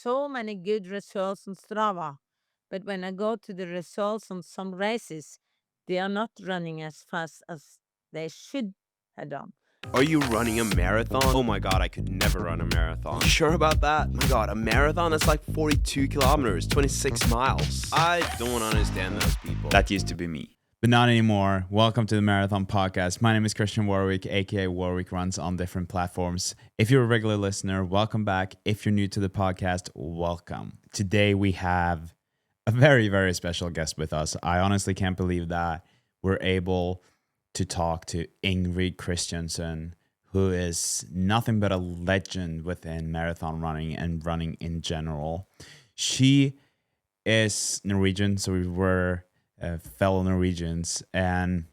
so many good results on Strava, but when I go to the results on some races, they are not running as fast as they should have done. Are you running a marathon? Oh my god, I could never run a marathon. You sure about that? My god, a marathon is like 42 kilometers, 26 miles. I don't understand those people. That used to be me. But not anymore. Welcome to the Marathon Podcast. My name is Christian Warwick, aka Warwick Runs on different platforms. If you're a regular listener, welcome back. If you're new to the podcast, welcome. Today we have a very, very special guest with us. I honestly can't believe that we're able to talk to Ingrid Kristiansen, who is nothing but a legend within marathon running and running in general. She is Norwegian, so we were fellow Norwegians, and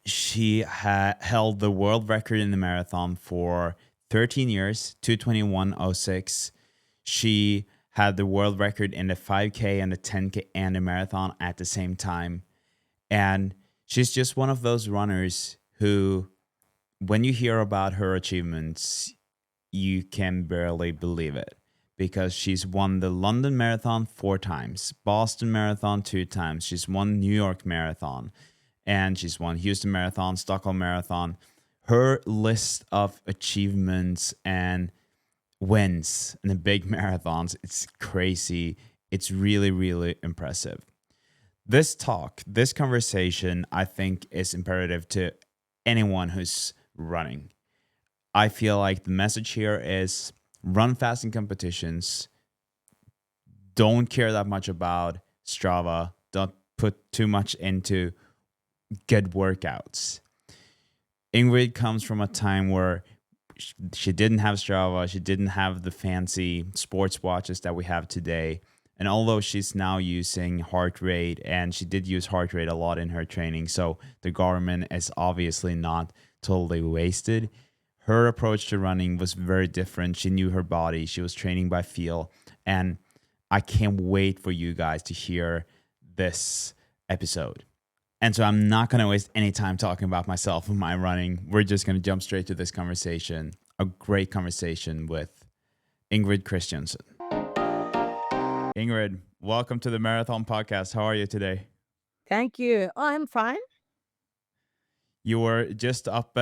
she held the world record in the marathon for 13 years, 2:21:06. She had the world record in the 5K and the 10K and the marathon at the same time. And she's just one of those runners who, when you hear about her achievements, you can barely believe it, because she's won the London Marathon 4 times, Boston Marathon 2 times, she's won New York Marathon, and she's won Houston Marathon, Stockholm Marathon. Her list of achievements and wins in the big marathons, it's crazy. It's really, really impressive. This conversation, I think, is imperative to anyone who's running. I feel like the message here is run fast in competitions. Don't care that much about Strava. Don't put too much into good workouts. Ingrid comes from a time where she didn't have Strava. She didn't have the fancy sports watches that we have today. And although she's now using heart rate, and she did use heart rate a lot in her training, so the Garmin is obviously not totally wasted, her approach to running was very different. She knew her body. She was training by feel. And I can't wait for you guys to hear this episode. And so I'm not going to waste any time talking about myself and my running. We're just going to jump straight to this conversation. A great conversation with Ingrid Kristiansen. Ingrid, welcome to the Marathon Podcast. How are you today? Thank you. Oh, I'm fine. You were just up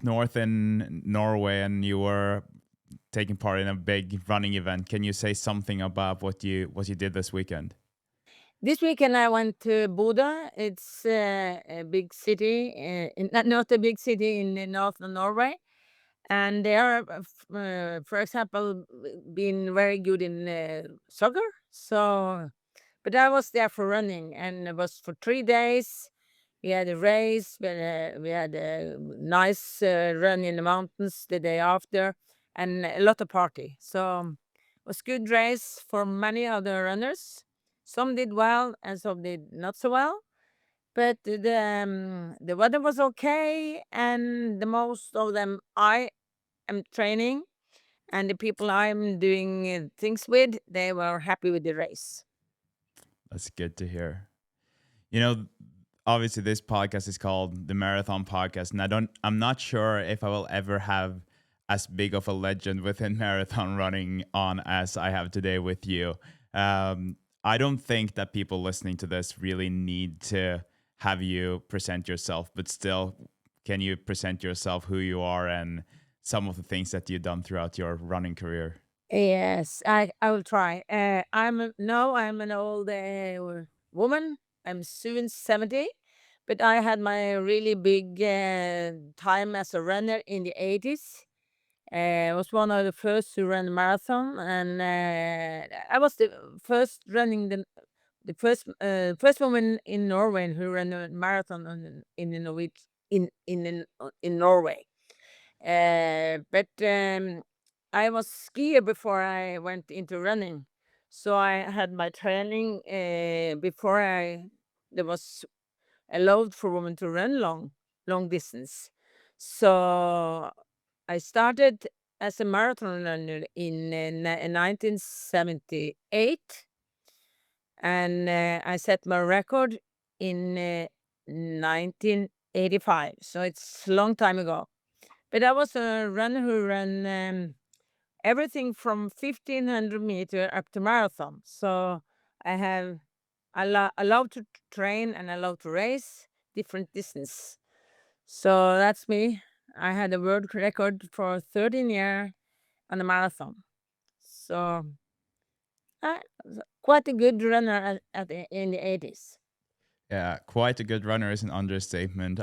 north in Norway, and you were taking part in a big running event. Can you say something about what you did this weekend? This weekend I went to Bodø. It's a big city, not a big city in the north of Norway. And they are, for example, being very good in soccer. So, but I was there for running, and it was for 3 days. We had a race, we had a nice run in the mountains the day after, and a lot of party. So it was good race for many other runners. Some did well, and some did not so well. But the weather was okay, and the most of them I am training, and the people I'm doing things with, they were happy with the race. That's good to hear. You know, obviously this podcast is called the Marathon Podcast, and I'm not sure if I will ever have as big of a legend within marathon running on as I have today with you. I don't think that people listening to this really need to have you present yourself, but still, can you present yourself, who you are, and some of the things that you've done throughout your running career? Yes, I will try. Now I'm an old woman. I'm soon 70, but I had my really big time as a runner in the 80s. I was one of the first to run a marathon, and I was the first running the first woman in Norway who ran a marathon in the in Norway. But I was skier before I went into running, so I had my training before I there was allowed for women to run long distance. So I started as a marathon runner in 1978, and I set my record in 1985. So it's a long time ago. But I was a runner who ran everything from 1500-meter up to marathon. So I have I love to train and I love to race different distance. So that's me. I had a world record for 13 years on a marathon. So I was quite a good runner in the 80s. Yeah, quite a good runner is an understatement.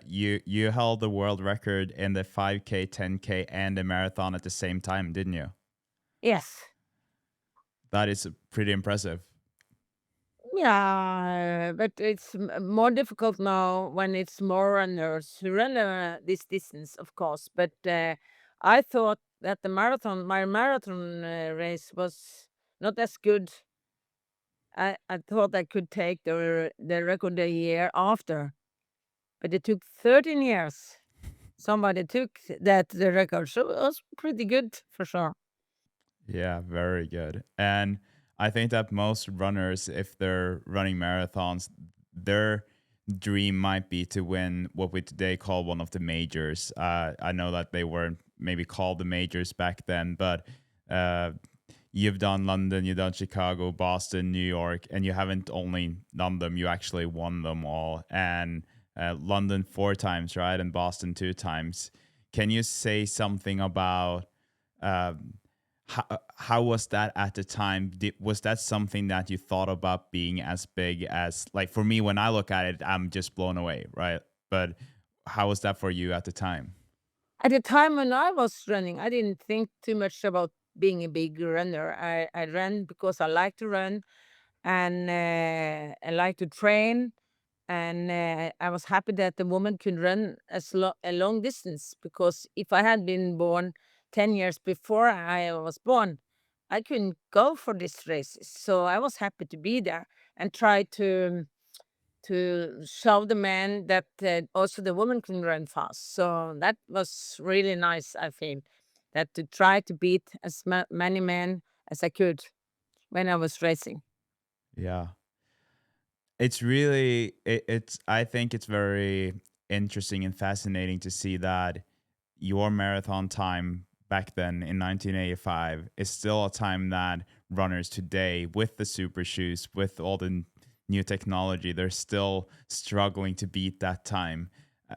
You held the world record in the 5K, 10K, and the marathon at the same time, didn't you? Yes. That is pretty impressive. Yeah, but it's more difficult now when it's more runners who run this distance, of course. But I thought that my marathon race was not as good. I thought I could take the record a year after, but it took 13 years. Somebody took the record, so it was pretty good for sure. Yeah, very good. And I think that most runners, if they're running marathons, their dream might be to win what we today call one of the majors. I know that they weren't maybe called the majors back then, but uh, you've done London, you've done Chicago, Boston, New York, and you haven't only done them, you actually won them all. And London 4 times, right? And Boston 2 times. Can you say something about um, how was that at the time? Was that something that you thought about being as big as, like, for me, when I look at it, I'm just blown away, right? But how was that for you at the time? At the time when I was running, I didn't think too much about being a big runner. I ran because I like to run and I like to train. And I was happy that the woman could run a long distance because if I had been born 10 years before I was born, I couldn't go for these races. So I was happy to be there and try to show the man that also the woman can run fast. So that was really nice, I feel, that to try to beat as many men as I could when I was racing. Yeah. It's really it's I think it's very interesting and fascinating to see that your marathon time back then in 1985 is still a time that runners today, with the super shoes, with all the new technology, they're still struggling to beat that time. Uh,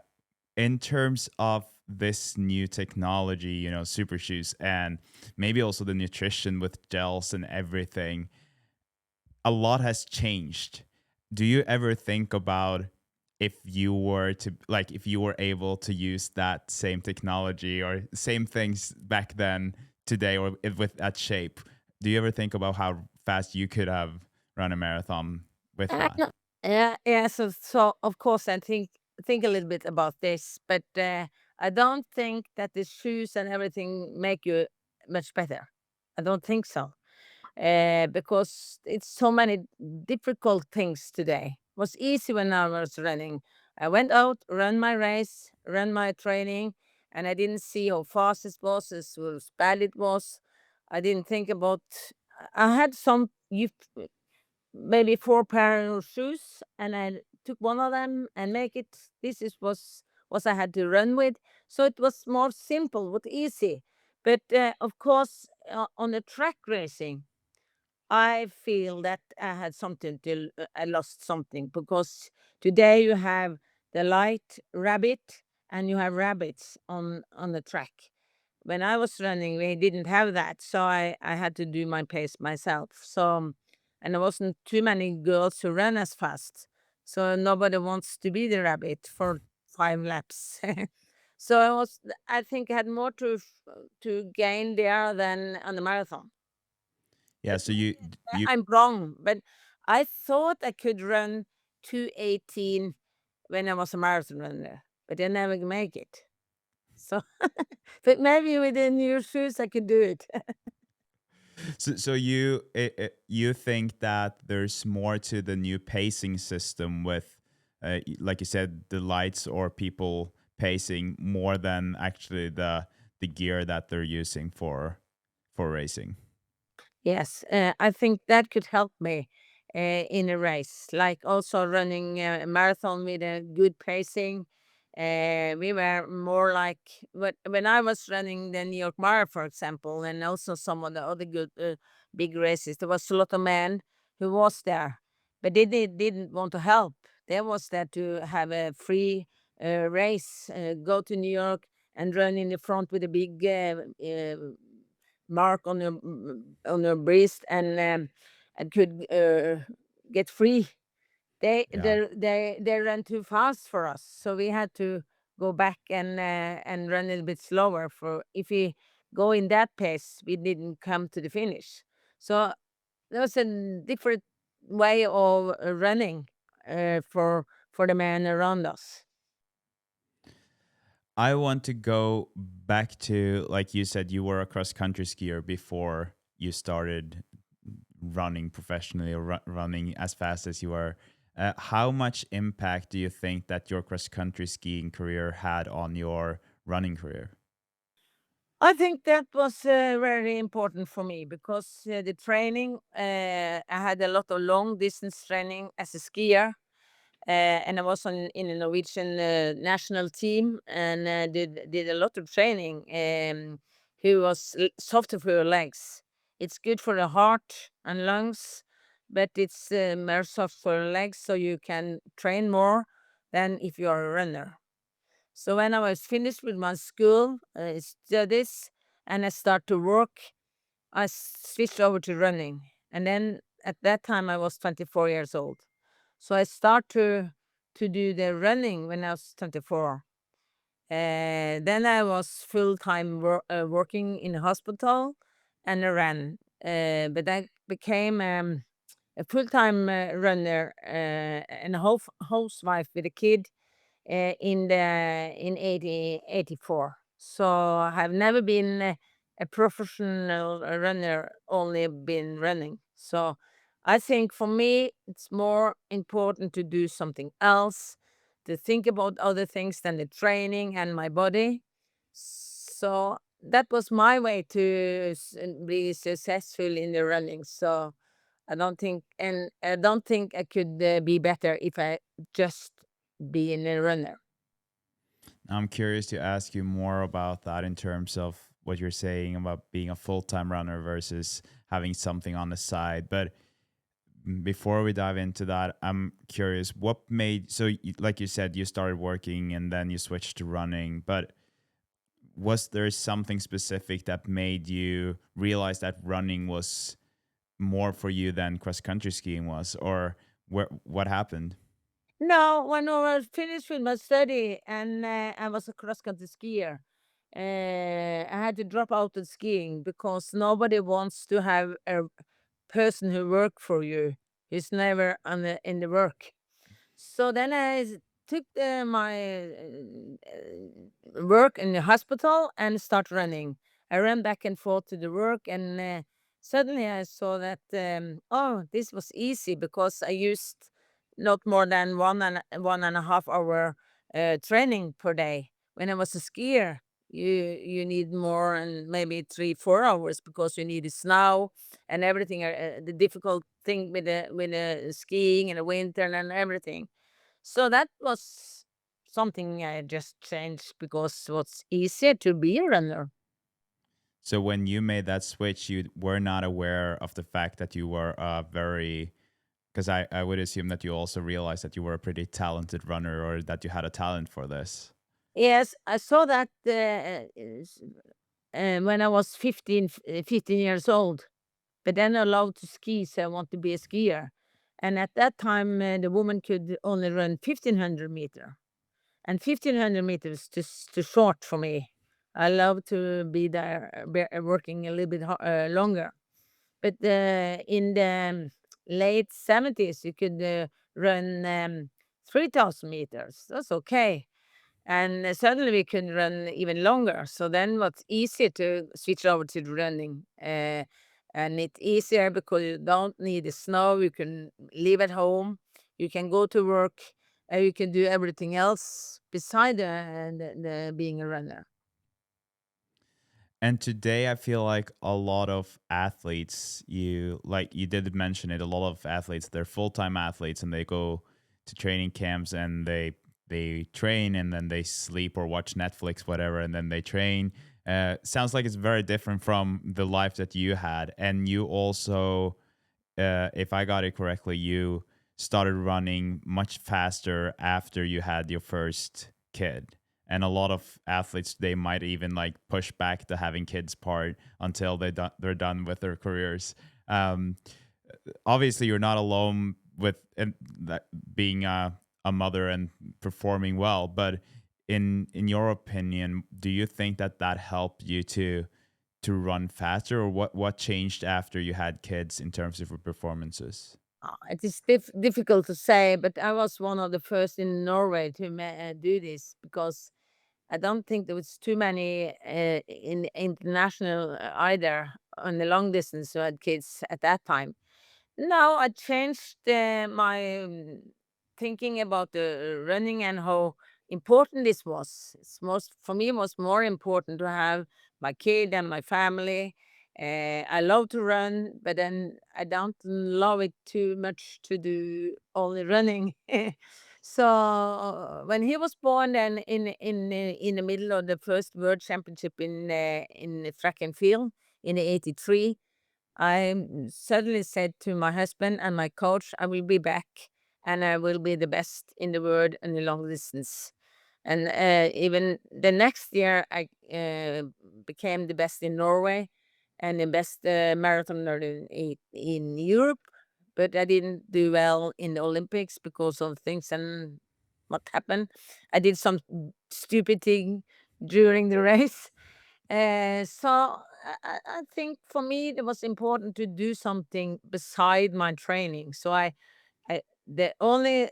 In terms of this new technology, super shoes, and maybe also the nutrition with gels and everything, a lot has changed. Do you ever think about, if you were able to use that same technology or same things back then today, or with that shape? Do you ever think about how fast you could have run a marathon with that? No. Yeah. So of course, I think a little bit about this, but I don't think that the shoes and everything make you much better. I don't think so, because it's so many difficult things today. It was easy when I was running. I went out, ran my race, ran my training, and I didn't see how fast it was, as bad it was. I didn't think about. I had some maybe four pair of shoes, and I took one of them and make it. This is was I had to run with, so it was more simple, but easy. But of course, on the track racing, I feel that I had something to. I lost something because today you have the light rabbit and you have rabbits on the track. When I was running, we didn't have that, so I had to do my pace myself. So, and there wasn't too many girls who ran as fast, so nobody wants to be the rabbit for 5 laps. So I think I had more to gain there than on the marathon. Yeah, But so maybe you I'm wrong, but I thought I could run 2:18 when I was a marathon runner, but I never make it. So, but maybe with the new shoes, I could do it. so you think that there's more to the new pacing system with, like you said, the lights or people pacing more than actually the gear that they're using for racing. Yes, I think that could help me in a race, like also running a marathon with a good pacing. We were more like when I was running the New York Marathon, for example, and also some of the other good big races. There was a lot of men who was there, but they didn't want to help. They was there to have a free race, go to New York and run in the front with a big mark on your breast, and could get free. Yeah. They ran too fast for us, so we had to go back and run a little bit slower. For if we go in that pace, we didn't come to the finish. So there was a different way of running for the men around us. I want to go back to, like you said, you were a cross country skier before you started running professionally or running as fast as you were. How much impact do you think that your cross country skiing career had on your running career? I think that was very important for me because the training, I had a lot of long distance training as a skier. And I was in a Norwegian national team and did a lot of training. Who was softer for your legs. It's good for the heart and lungs, but it's more soft for your legs, so you can train more than if you are a runner. So when I was finished with my school studies and I start to work, I switched over to running. And then at that time I was 24 years old. So I start to do the running when I was 24. Then I was full time working in a hospital, and I ran. But I became a full time runner and a housewife with a kid in 84. So I have never been a professional runner, only been running. So I think for me, it's more important to do something else, to think about other things than the training and my body. So that was my way to be successful in the running. So I don't think I could be better if I just be a runner. I'm curious to ask you more about that in terms of what you're saying about being a full time runner versus having something on the side. But before we dive into that, I'm curious what made, so like you said, you started working and then you switched to running, but was there something specific that made you realize that running was more for you than cross country skiing was, or what happened? No, when I was finished with my study and I was a cross country skier, I had to drop out of skiing because nobody wants to have a person who work for you who's never in the work. So then took my work in the hospital and start running. I ran back and forth to the work, and suddenly I saw that oh, this was easy because I used not more than 1.5 hour training per day. When I was a skier, you need more and maybe 3 4 hours because you need the snow and everything. The difficult thing with the skiing in the winter and everything. So that was something I just changed because it was easier to be a runner. So when you made that switch, you were not aware of the fact that you were very, because I would assume that you also realized that you were a pretty talented runner or that you had a talent for this. Yes, I saw that when I was 15 years old, but then allowed to ski, so I want to be a skier. And at that time, the woman could only run 1500 meter, and 1500 meters is just too short for me. I love to be there working a little bit longer. But in the late 70s, you could run 3,000 meters. That's okay. And suddenly we can run even longer. So then what's easier to switch over to the running. And it's easier because you don't need the snow. You can live at home. You can go to work. You can do everything else beside the being a runner. And today I feel like a lot of athletes, you like you did mention it, a lot of athletes, they're full-time athletes and they go to training camps and they they train and then they sleep or watch Netflix, whatever, and then they train. Sounds like it's very different from the life that you had. And you also, if I got it correctly, you started running much faster after you had your first kid. And a lot of athletes, they might even like push back the having kids part until they're done with their careers. Um, Obviously, you're not alone with that being a mother and performing well, but in your opinion, do you think that that helped you to run faster, or what changed after you had kids in terms of your performances? It is difficult to say, but I was one of the first in Norway to do this because I don't think there was too many in international either on the long distance who had kids at that time. No, I changed my thinking about the running and how important this was. It's most for me. It was more important to have my kid and my family. I love to run, but then I don't love it too much to do only running. So when he was born, then in the middle of the first World Championship in the track and field in '83. I suddenly said to my husband and my coach, I will be back and I will be the best in the world in the long distance. And even the next year, I became the best in Norway and the best marathoner in Europe. But I didn't do well in the Olympics because of things and what happened. I did some stupid thing during the race. So I think for me it was important to do something beside my training. So I the only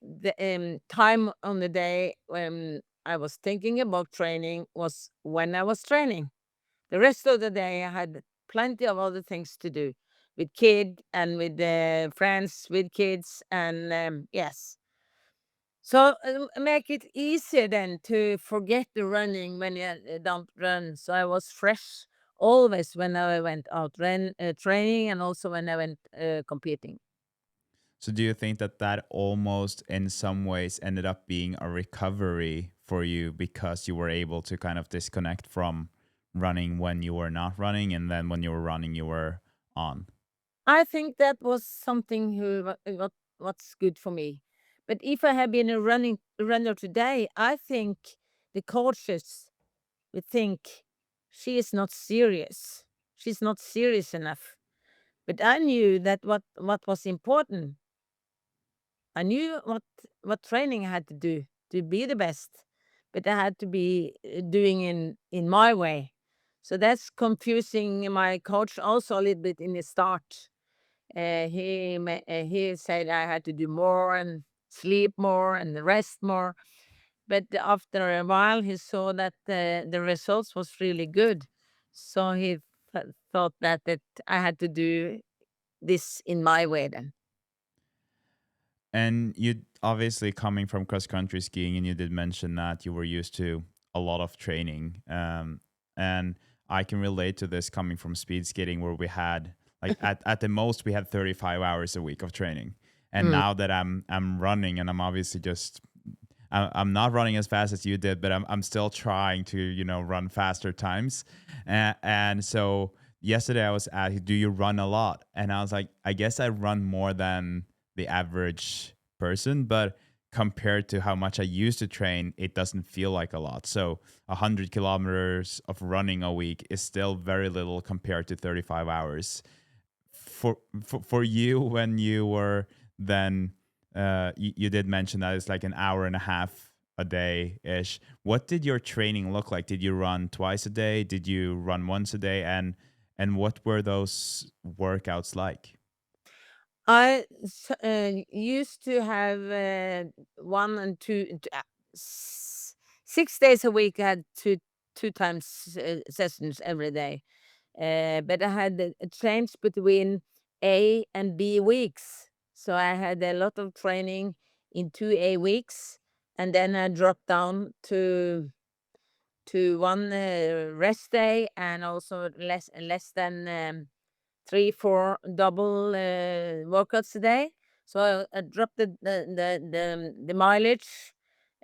the time on the day when I was thinking about training was when I was training. The rest of the day I had plenty of other things to do with kid and with friends with kids and yes. So make it easier then to forget the running when you don't run. So I was fresh always when I went out training and also when I went competing. So do you think that that almost in some ways ended up being a recovery for you because you were able to kind of disconnect from running when you were not running, and then when you were running you were on? I think that was something what's good for me. But if I had been a runner today, I think the coaches would think she is not serious. She's not serious enough. But I knew that what was important. I knew what training I had to do to be the best, but I had to be doing in my way. So that's confusing my coach also a little bit in the start. He said I had to do more and sleep more and rest more. But after a while, he saw that the results was really good. So he thought that I had to do this in my way then. And you obviously coming from cross country skiing, and you did mention that you were used to a lot of training. And I can relate to this coming from speed skating, where we had like at the most we had 35 hours a week of training. And Mm. now that I'm running, and I'm obviously just I'm not running as fast as you did, but I'm still trying to run faster times. And so yesterday I was asked, "Do you run a lot?" And I was like, "I guess I run more than the average person, but compared to how much I used to train, it doesn't feel like a lot." So 100 kilometers of running a week is still very little compared to 35 hours. For you, when you were then you did mention that it's like an hour and a half a day ish. What did your training look like? Did you run twice a day? Did you run once a day? And what were those workouts like? Used to have one and two, 6 days a week. I had two times sessions every day. But I had a change between A and B weeks. So I had a lot of training in 2 A weeks, and then I dropped down to one rest day and also less than 3, 4 double workouts a day. So I dropped the mileage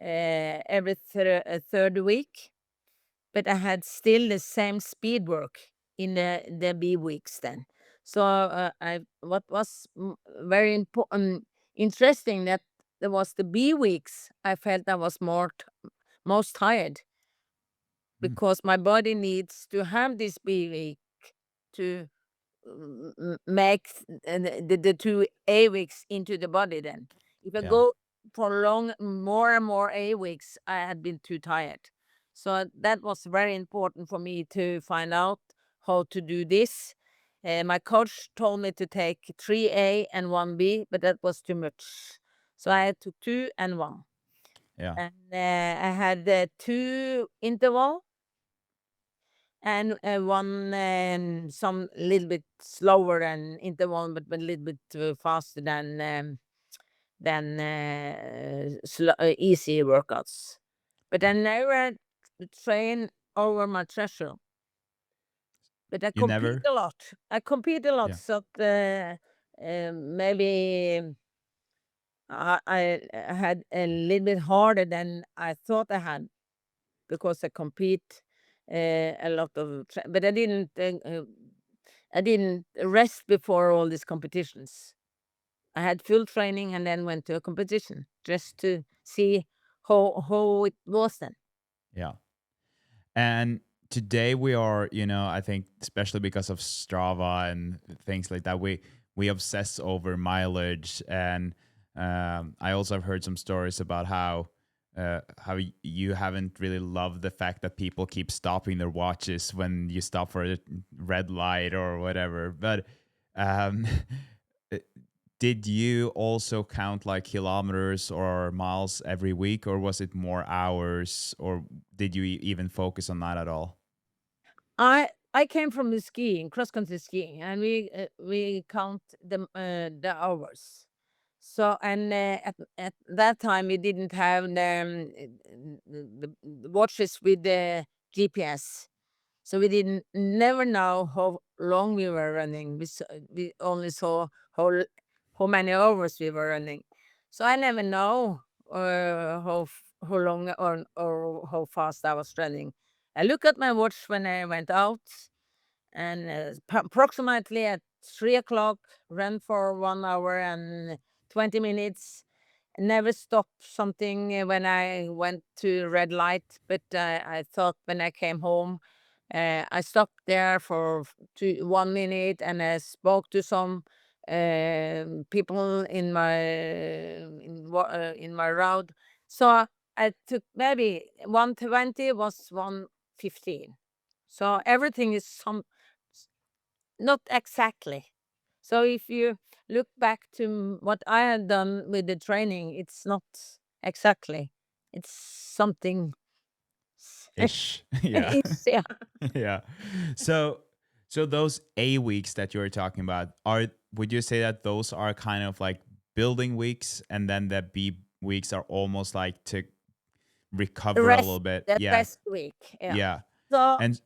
every third week, but I had still the same speed work in the B weeks then. So I what was very important, interesting, that there was the B weeks. I felt I was most tired Mm, because my body needs to have this B week to make the two A weeks into the body then. If I yeah. go for long, more and more A weeks, I had been too tired. So that was very important for me to find out how to do this. My coach told me to take 3A and 1B, but that was too much. So I took 2 and 1. Yeah. And I had 2 interval and one some little bit slower than interval, but a little bit faster than easy workouts. But I never train over my threshold. But I You compete never? a lot. I compete a lot, Yeah. so maybe I had a little bit harder than I thought I had because I compete a lot but I didn't rest before all these competitions. I had full training and then went to a competition just to see how it was then. Yeah. And today we are, I think especially because of Strava and things like that, we obsess over mileage. And I also have heard some stories about how you haven't really loved the fact that people keep stopping their watches when you stop for a red light or whatever. But um, did you also count like kilometers or miles every week, or was it more hours, or did you even focus on that at all? I came from the skiing, cross country skiing, and we count the hours. So and at that time we didn't have the watches with the GPS. So we didn't never know how long we were running. We only saw how many hours we were running. So I never know how long or how fast I was running. I look at my watch when I went out, and approximately at 3 o'clock, ran for 1 hour and 20 minutes. Never stopped something when I went to red light, but I thought when I came home, I stopped there for 1 minute and I spoke to some people in my route. So I took maybe 120 was 115. So everything is not exactly. So if you look back to what I had done with the training, it's not exactly. It's something. Ish. Yeah. It's yeah. Yeah. So so those A weeks that you're talking about, are would you say that those are kind of like building weeks, and then the B weeks are almost like to recover a little Rest bit? the Yeah. rest week. Yeah. Yeah. So And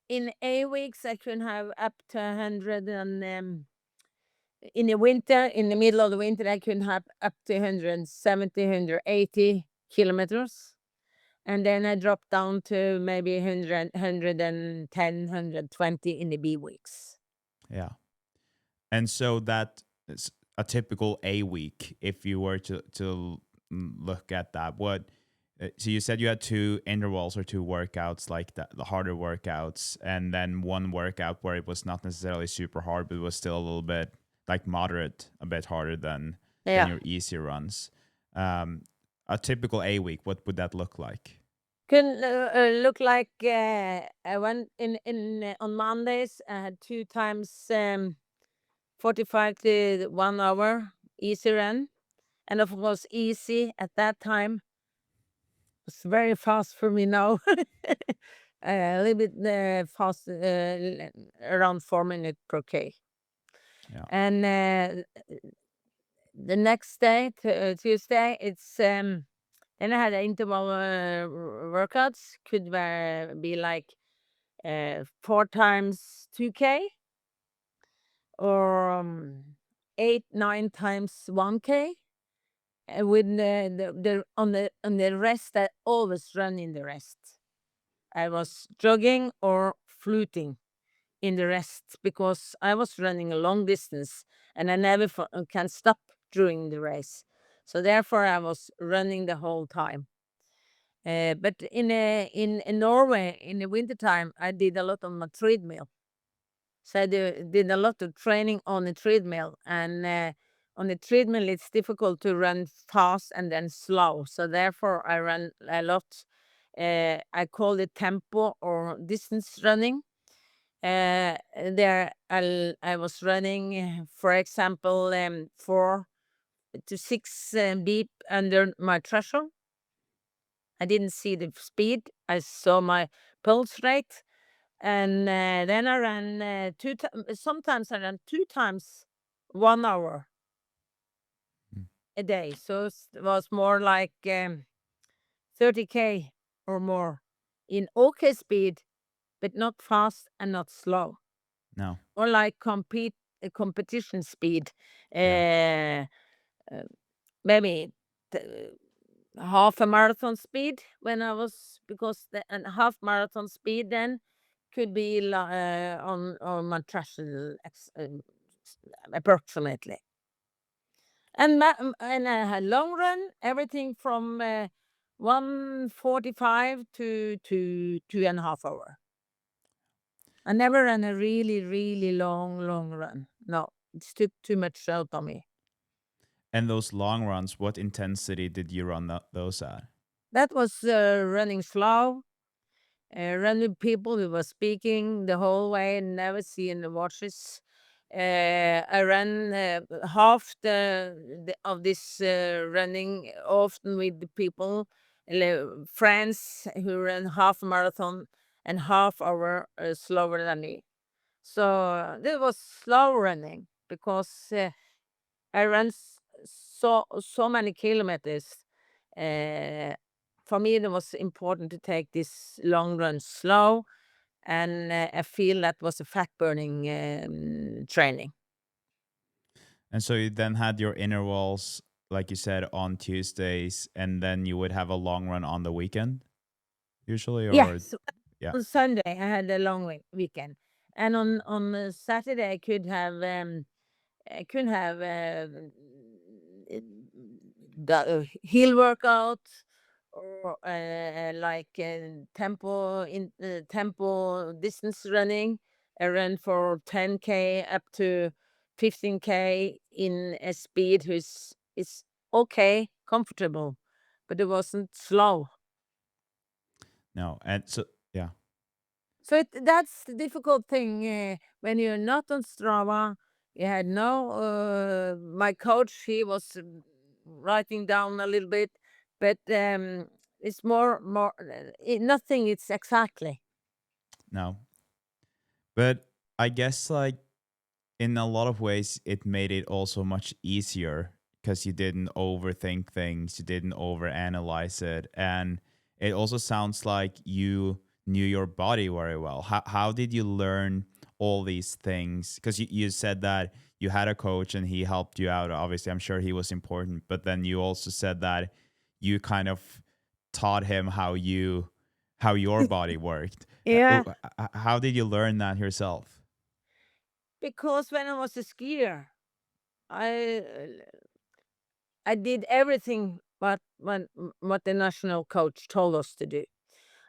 in A weeks I can have up to 100 and in the winter, in the middle of the winter, I can have up to 170, 180 kilometers. And then I drop down to maybe 100, in the B weeks. yeah. And so that is a typical A week, if you were to look at that. What so you said you had two intervals or two workouts, like the harder workouts, and then one workout where it was not necessarily super hard, but it was still a little bit like moderate, a bit harder than Yeah. your easier runs. Um, a typical A week, what would that look like? Can look like I went in on Mondays. I had 2 times 45 to 1 hour easy run, and of course easy at that time was very fast for me now. A little bit fast, around 4 minutes per k. Yeah, And the next day, Tuesday, it's then I had interval workouts. Could be like 4 times 2k or 8, 9 times 1k. with on the rest, I always run in the rest. I was jogging or fluting in the rest because I was running a long distance and I never can stop during the race. So therefore, I was running the whole time. But in Norway in the wintertime, I did a lot on my treadmill. So I did a lot of training on the treadmill, and on the treadmill, it's difficult to run fast and then slow. So therefore, I run a lot. I call it tempo or distance running. There, I was running, for example, 4 to 6 beep under my threshold. I didn't see the speed. I saw my pulse rate, and then I ran sometimes I ran 2 times 1 hour Mm. a day. So it was more like 30K or more in okay speed, but not fast and not slow. No. Or like competition speed. Yeah. Uh, uh, Maybe half a marathon speed when I was, because the and half marathon speed then could be on my threshold approximately. And I had long run everything from 1:45 to 2.5 hour. I never ran a really really long run. No, it took too much out on me. And those long runs, what intensity did you run those at? That was running slow, random people who were speaking the whole way, never seeing the watches. I ran half of this running often with the people, friends who ran half marathon and half hour slower than me. So there was slow running because I ran so many kilometers. Uh, for me, it was important to take this long run slow, and I feel that was a fat burning training. And so you then had your intervals, like you said, on Tuesdays, and then you would have a long run on the weekend, usually, Yeah, or so yeah. on Sunday I had a long weekend, and on Saturday I could have uh, the heel workout or like tempo distance running. I ran for 10K up to 15K in a speed who's is okay, comfortable, but it wasn't slow. No, and so yeah. So that's the difficult thing when you're not on Strava. You had no. My coach, he was writing down a little bit, but it's more. Nothing. It's exactly. No, but I guess like in a lot of ways, it made it also much easier because you didn't overthink things, you didn't overanalyze it, and it also sounds like you knew your body very well. How did you learn all these things? Because you said that you had a coach and he helped you out. Obviously, I'm sure he was important, but then you also said that you kind of taught him how your body worked. Yeah, How did you learn that yourself? because when I was a skier, I I did everything what the national coach told us to do.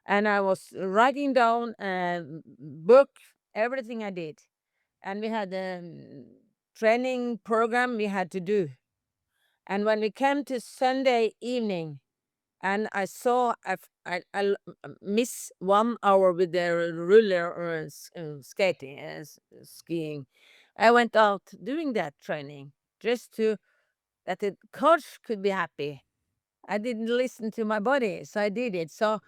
And I was writing down a book, everything I did. And we had a training program we had to do. And when we came to Sunday evening, and I saw miss 1 hour with the ruler or skating, skiing, I went out doing that training just to that the coach could be happy. I didn't listen to my body, so I did it. So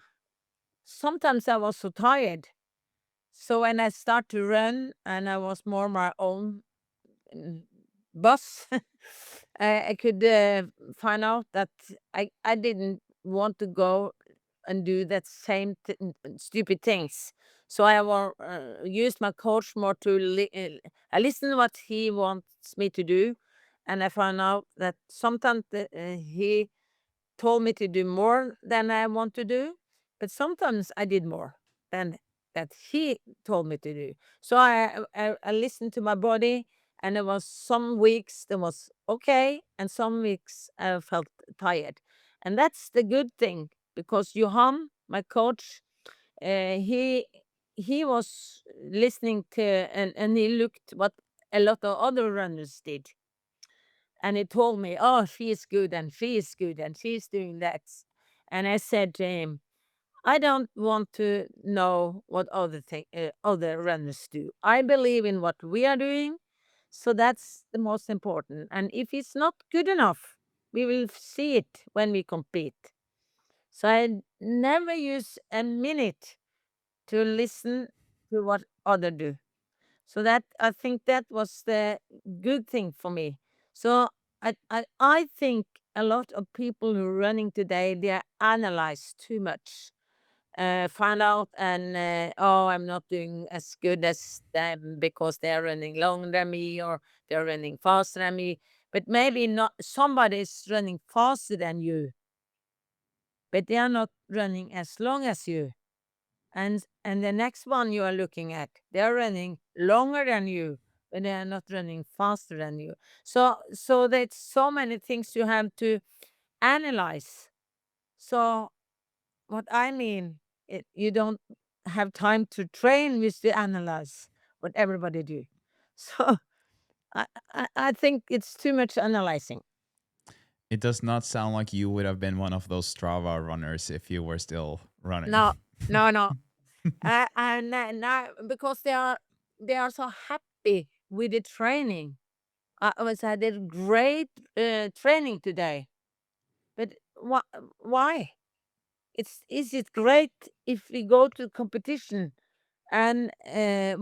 sometimes I was so tired. So when I start to run and I was more my own mm, boss, I could find out that I didn't want to go and do that same stupid things. So I will use my coach more to I listen to what he wants me to do, and I found out that sometimes he told me to do more than I want to do, but sometimes I did more than that he told me to do. So I listened to my body, and there was some weeks that was okay, and some weeks I felt tired, and that's the good thing because Johan, my coach, he was listening to and he looked what a lot of other runners did, and he told me, "Oh, she is good, and she is good, and she's doing that." And I said to him, "I don't want to know what other runners do. I believe in what we are doing, so that's the most important. And if it's not good enough, we will see it when we compete." So I never use a minute to listen to what other do. So that I think that was the good thing for me. So I think a lot of people who are running today, they analyze too much. Find out and oh, I'm not doing as good as them because they're running longer than me or they're running faster than me. But maybe not somebody is running faster than you, but they are not running as long as you. And the next one you are looking at, they're running longer than you, but they are not running faster than you. So there's so many things you have to analyze. So what I mean, you don't have time to train with the analyze what everybody do. So I think it's too much analyzing. It does not sound like you would have been one of those Strava runners if you were still running. No, no, no. Now because they are so happy with the training. I was I did great training today, but why? It's is it great if we go to competition and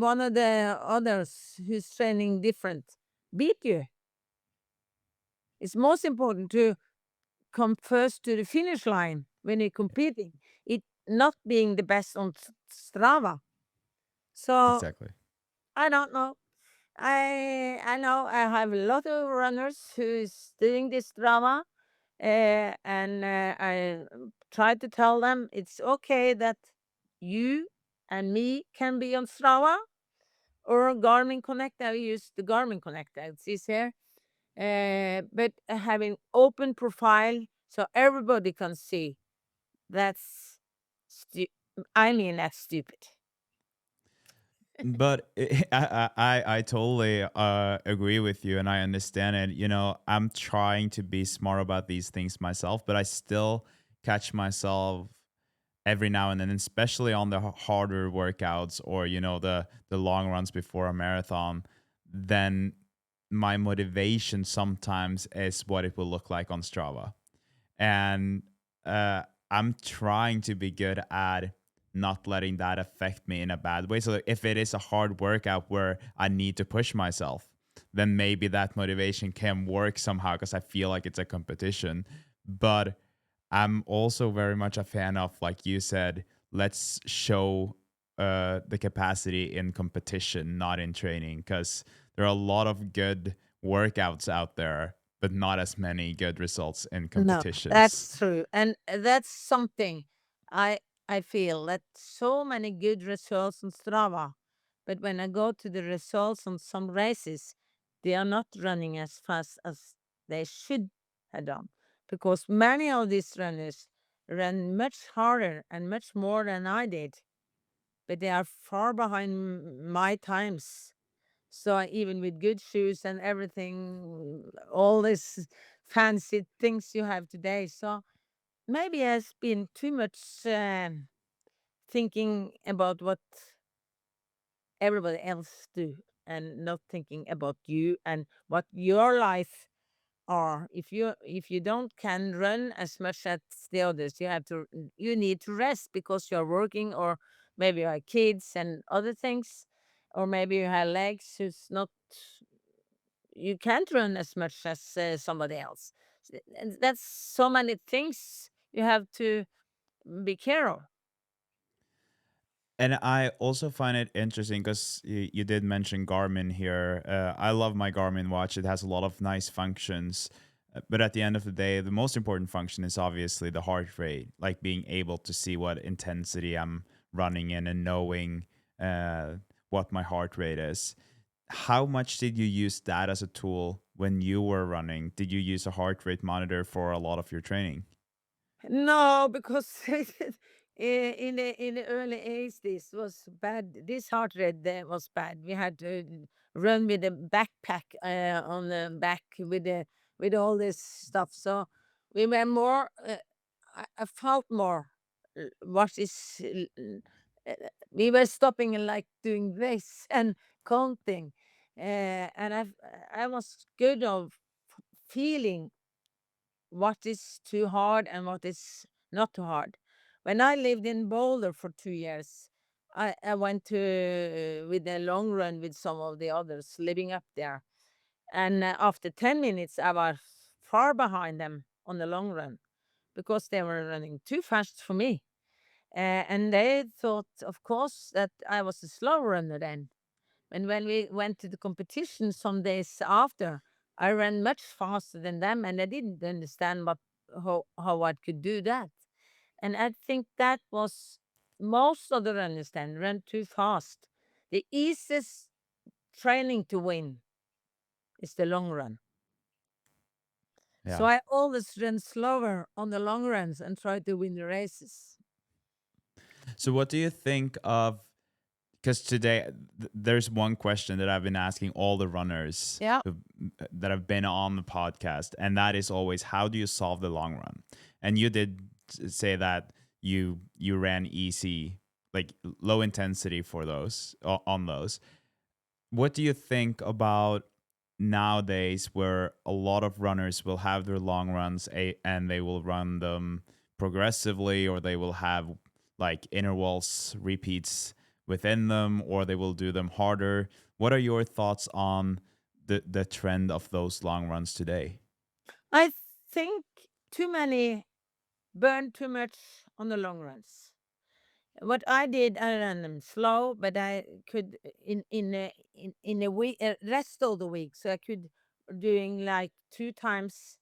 one of the others who's training different beat you? It's most important to come first to the finish line when you're competing. It not being the best on Strava. So Exactly. I don't know. I know I have a lot of runners who's doing this drama, and I try to tell them it's okay that you and me can be on Strava or Garmin Connect. I use the Garmin Connect. It's here, but having open profile so everybody can see. That's stu- I mean that's stupid. But I totally agree with you, and I understand it. You know, I'm trying to be smart about these things myself, but I still catch myself every now and then, especially on the harder workouts or the long runs before a marathon. Then my motivation sometimes is what it will look like on Strava, and I'm trying to be good at not letting that affect me in a bad way. So if it is a hard workout where I need to push myself, then maybe that motivation can work somehow because I feel like it's a competition. But I'm also very much a fan of, like you said, let's show the capacity in competition, not in training, because there are a lot of good workouts out there, but not as many good results in No, competitions. that's true. And that's something I I feel that so many good results on Strava, but when I go to the results on some races, they are not running as fast as they should have done. Because many of these runners ran much harder and much more than I did, but they are far behind my times. So even with good shoes and everything, all these fancy things you have today. So maybe has been too much thinking about what everybody else do and not thinking about you and what your life are. If you don't can run as much as the others, you need to rest because you're working or maybe you have kids and other things, or maybe you have legs who's not you can't run as much as somebody else. And that's so many things you have to be care of. And I also find it interesting because you did mention Garmin here. I love my Garmin watch. It has a lot of nice functions. But at the end of the day, the most important function is obviously the heart rate, like being able to see what intensity I'm running in and knowing what my heart rate is. How much did you use that as a tool when you were running? Did you use a heart rate monitor for a lot of your training? No, because in the early '80s this was bad. This heart rate there was bad. We had to run with a backpack on the back with all this stuff. So we were more. I felt more. What is? We were stopping and like doing this and counting, and I was good of feeling what is too hard and what is not too hard. When I lived in Boulder for 2 years, I went to with a long run with some of the others living up there. And after 10 minutes, I was far behind them on the long run because they were running too fast for me. And they thought, of course, that I was a slow runner then. And when we went to the competition some days after, I ran much faster than them, and I didn't understand how I could do that. And I think that was most of the runners then run too fast. The easiest training to win is the long run. So Yeah. I always run slower on the long runs and try to win the races. So, what do you think of? Because today there's one question that I've been asking all the runners Yeah. that have been on the podcast, and that is always, how do you solve the long run? And you did say that you ran easy, like low intensity for those on those. What do you think about nowadays where a lot of runners will have their long runs and they will run them progressively, or they will have like intervals, repeats within them, or they will do them harder? What are your thoughts on the trend of those long runs today? I think too many burn too much on the long runs. What I did, I ran them slow, but I could in a week, rest of the week, so I could doing like 2 times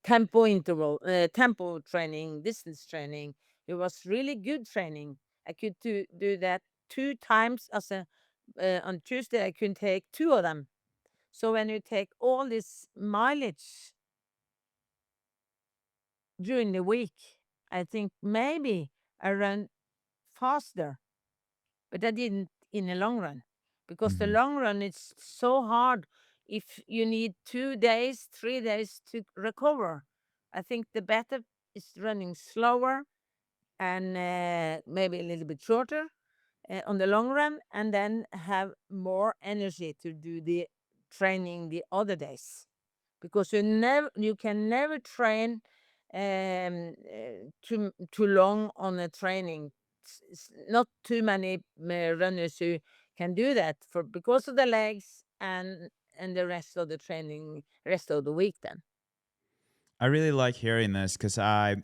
tempo interval, tempo training, distance training. It was really good training. I could do that 2 times as a on Tuesday. I could take two of them. So when you take all this mileage during the week, I think maybe I run faster, but I didn't in the long run because the Hmm. long run is so hard if you need 2 days, 3 days to recover. I think the better is running slower and maybe a little bit shorter on the long run, and then have more energy to do the training the other days because you can never train too long on a training. Not too many runners who can do that for because of the legs and the rest of the training rest of the week then. I really like hearing this because I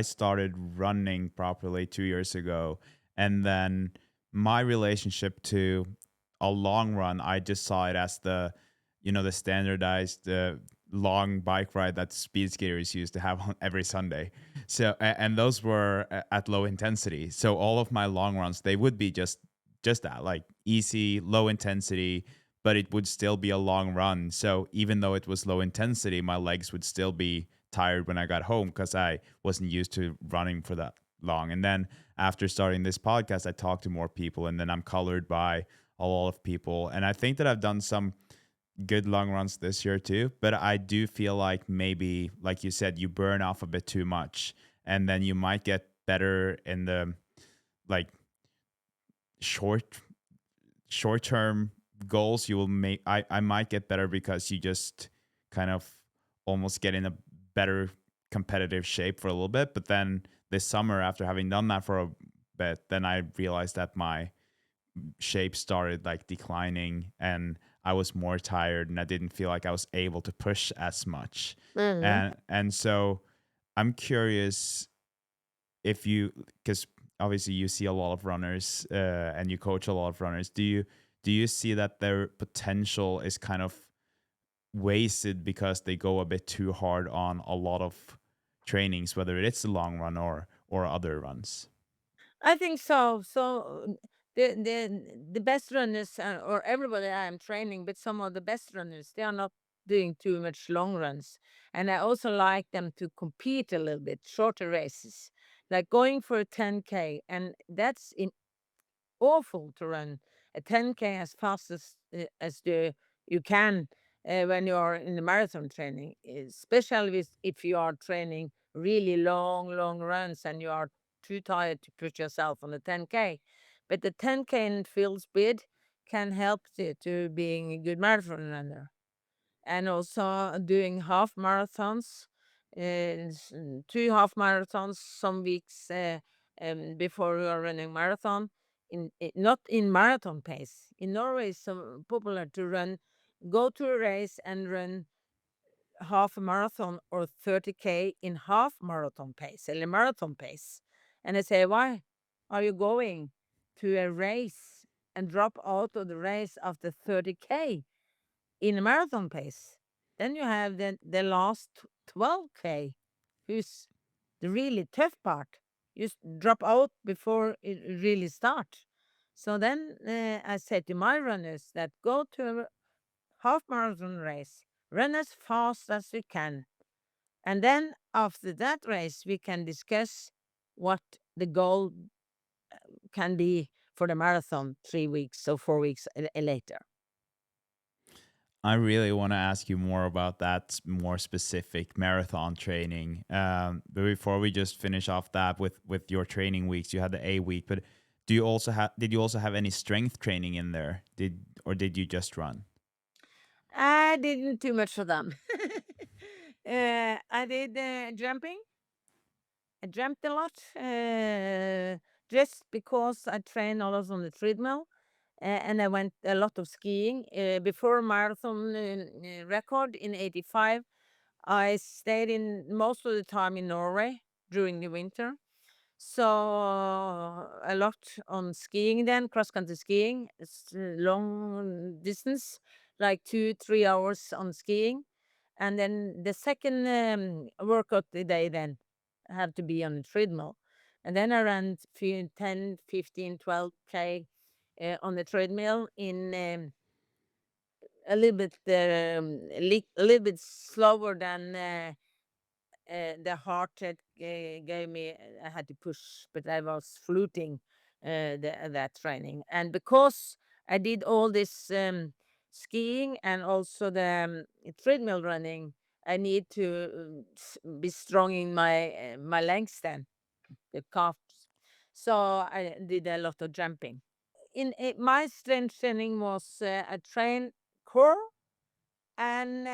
started running properly 2 years ago, and then my relationship to a long run, I just saw it as the standardized long bike ride that speed skaters used to have on every Sunday. So and those were at low intensity. So all of my long runs, they would be just that, like easy, low intensity, but it would still be a long run. So even though it was low intensity, my legs would still be tired when I got home because I wasn't used to running for that long. And then after starting this podcast, I talked to more people, and then I'm colored by a lot of people. And I think that I've done some good long runs this year too, but I do feel like maybe, like you said, you burn off a bit too much, and then you might get better in the like short short term goals. You will make I might get better because you just kind of almost get in a better competitive shape for a little bit. But then this summer, after having done that for a bit, then I realized that my shape started like declining, and I was more tired, and I didn't feel like I was able to push as much. Mhm. And so I'm curious, if you, because obviously you see a lot of runners and you coach a lot of runners, do you see that their potential is kind of wasted because they go a bit too hard on a lot of trainings, whether it's the long run or other runs? I think so. So the best runners, or everybody I am training, but some of the best runners, they are not doing too much long runs, and I also like them to compete a little bit, shorter races, like going for a 10K, and that's awful to run a 10K as fast as you can when you are in the marathon training, especially if you are training really long runs and you are too tired to put yourself on the 10K. But the 10K in field speed can help you to being a good marathon runner, and also doing half marathons, two half marathons some weeks before we are running marathon. Not in marathon pace. In Norway, it's so popular to go to a race and run half a marathon or 30K in half marathon pace, or marathon pace. And I say, why are you going to a race and drop out of the race after 30K? In a marathon pace. Then you have the last 12K, who's the really tough part. You drop out before it really starts. So then I said to my runners that go to a half marathon race, run as fast as you can. And then after that race, we can discuss what the goal can be for the marathon 3 weeks or 4 weeks later. I really want to ask you more about that more specific marathon training. But before we just finish off that with your training weeks, you had the A week, but did you also have any strength training in there? Did you just run? I didn't too much for them. I did jumping. I jumped a lot just because I train a lot on the treadmill. And I went a lot of skiing. Before marathon record in 85, I stayed in most of the time in Norway during the winter. So a lot on skiing then, cross country skiing. It's long distance, like 2-3 hours on skiing. And then the second workout the day then had to be on the treadmill. And then I ran 10, 15, 12K on the treadmill in a little bit a little bit slower than the heart that gave me. I had to push, but I was fluting that training. And because I did all this skiing and also the treadmill running, I need to be strong in my legs then, the calves. So I did a lot of jumping. My strength training was I trained core and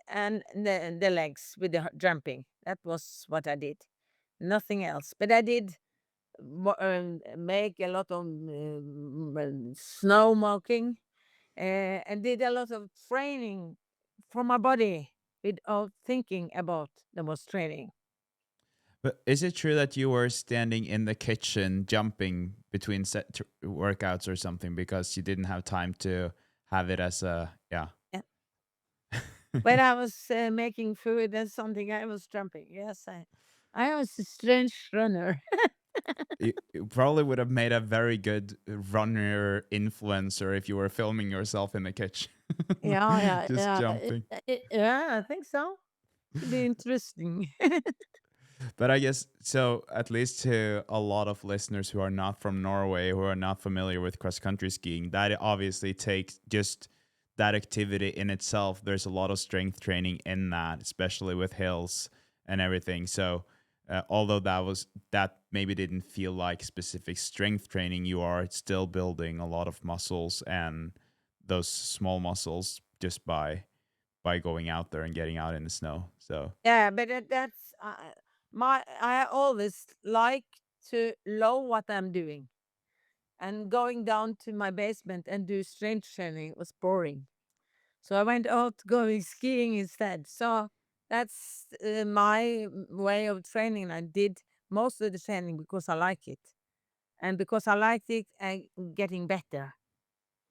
the legs with the jumping. That was what I did. Nothing else. But I did make a lot of snow walking and did a lot of training for my body without thinking about the most training. But is it true that you were standing in the kitchen jumping between workouts or something because you didn't have time to have it as a, yeah? Yeah. When I was making food and something, I was jumping. Yes, I was a strange runner. You probably would have made a very good runner influencer if you were filming yourself in the kitchen, Yeah, yeah, just yeah. jumping. Yeah, I think so. Could be interesting. But I guess so, at least to a lot of listeners who are not from Norway, who are not familiar with cross country skiing, that obviously takes just that activity in itself. There's a lot of strength training in that, especially with hills and everything. So, although that maybe didn't feel like specific strength training, you are still building a lot of muscles and those small muscles just by going out there and getting out in the snow. So, Yeah, but that's my. I always like to know what I'm doing, and going down to my basement and do strength training was boring. So I went out going skiing instead. So That's my way of training. I did most of the training because I like it, and because I liked it, I getting better.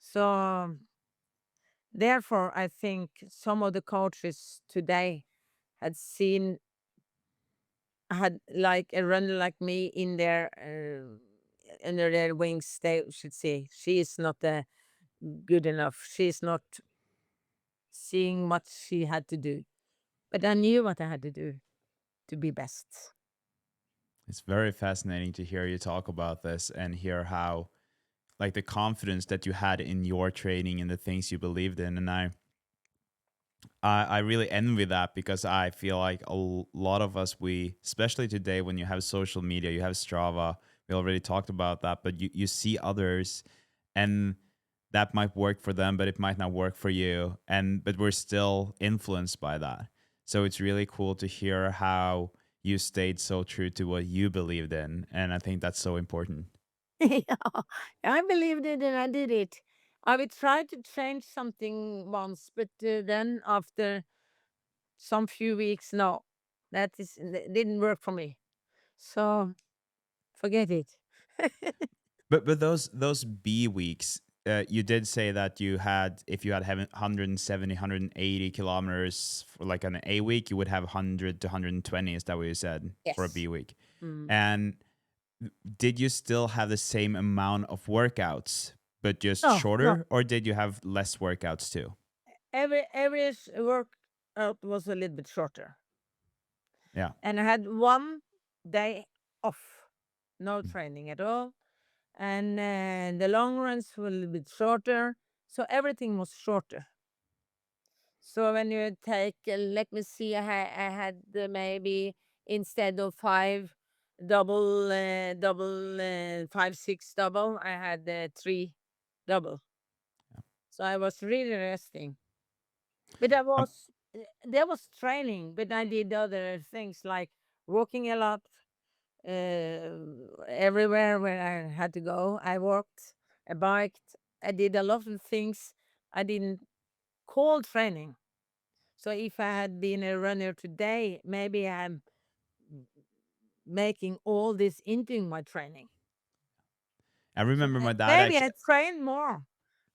So therefore, I think some of the coaches today had seen had like a runner like me in their under their wings. They should say she is not good enough. She is not seeing what she had to do, but I knew what I had to do to be best. It's very fascinating to hear you talk about this and hear how, like, the confidence that you had in your training and the things you believed in. And I really envy that because I feel like lot of us, we, especially today when you have social media, you have Strava, we already talked about that, but you see others and that might work for them, but it might not work for you. But we're still influenced by that. So it's really cool to hear how you stayed so true to what you believed in. And I think that's so important. Yeah, I believed it and I did it. I would try to change something once, but then after some few weeks, no, didn't work for me. So forget it. But those B weeks, you did say that you had, if you had 170, 180 kilometers for like an A week, you would have 100 to 120. Is that what you said for a Yes. B week? Mm. And did you still have the same amount of workouts, but just No, no. shorter, or did you have less workouts too? Every workout was a little bit shorter, Yeah. and I had one day off, no training at all, and the long runs were a little bit shorter, so everything was shorter. So when you take, let me see, I had maybe instead of five double, 5 6 double, I had three double. So I was really resting, but Um, there was training, but I did other things like walking a lot, everywhere where I had to go. I walked, I biked, I did a lot of things I didn't call training. So if I had been a runner today, maybe I'm making all this into my training. I So remember my dad maybe actually. I train more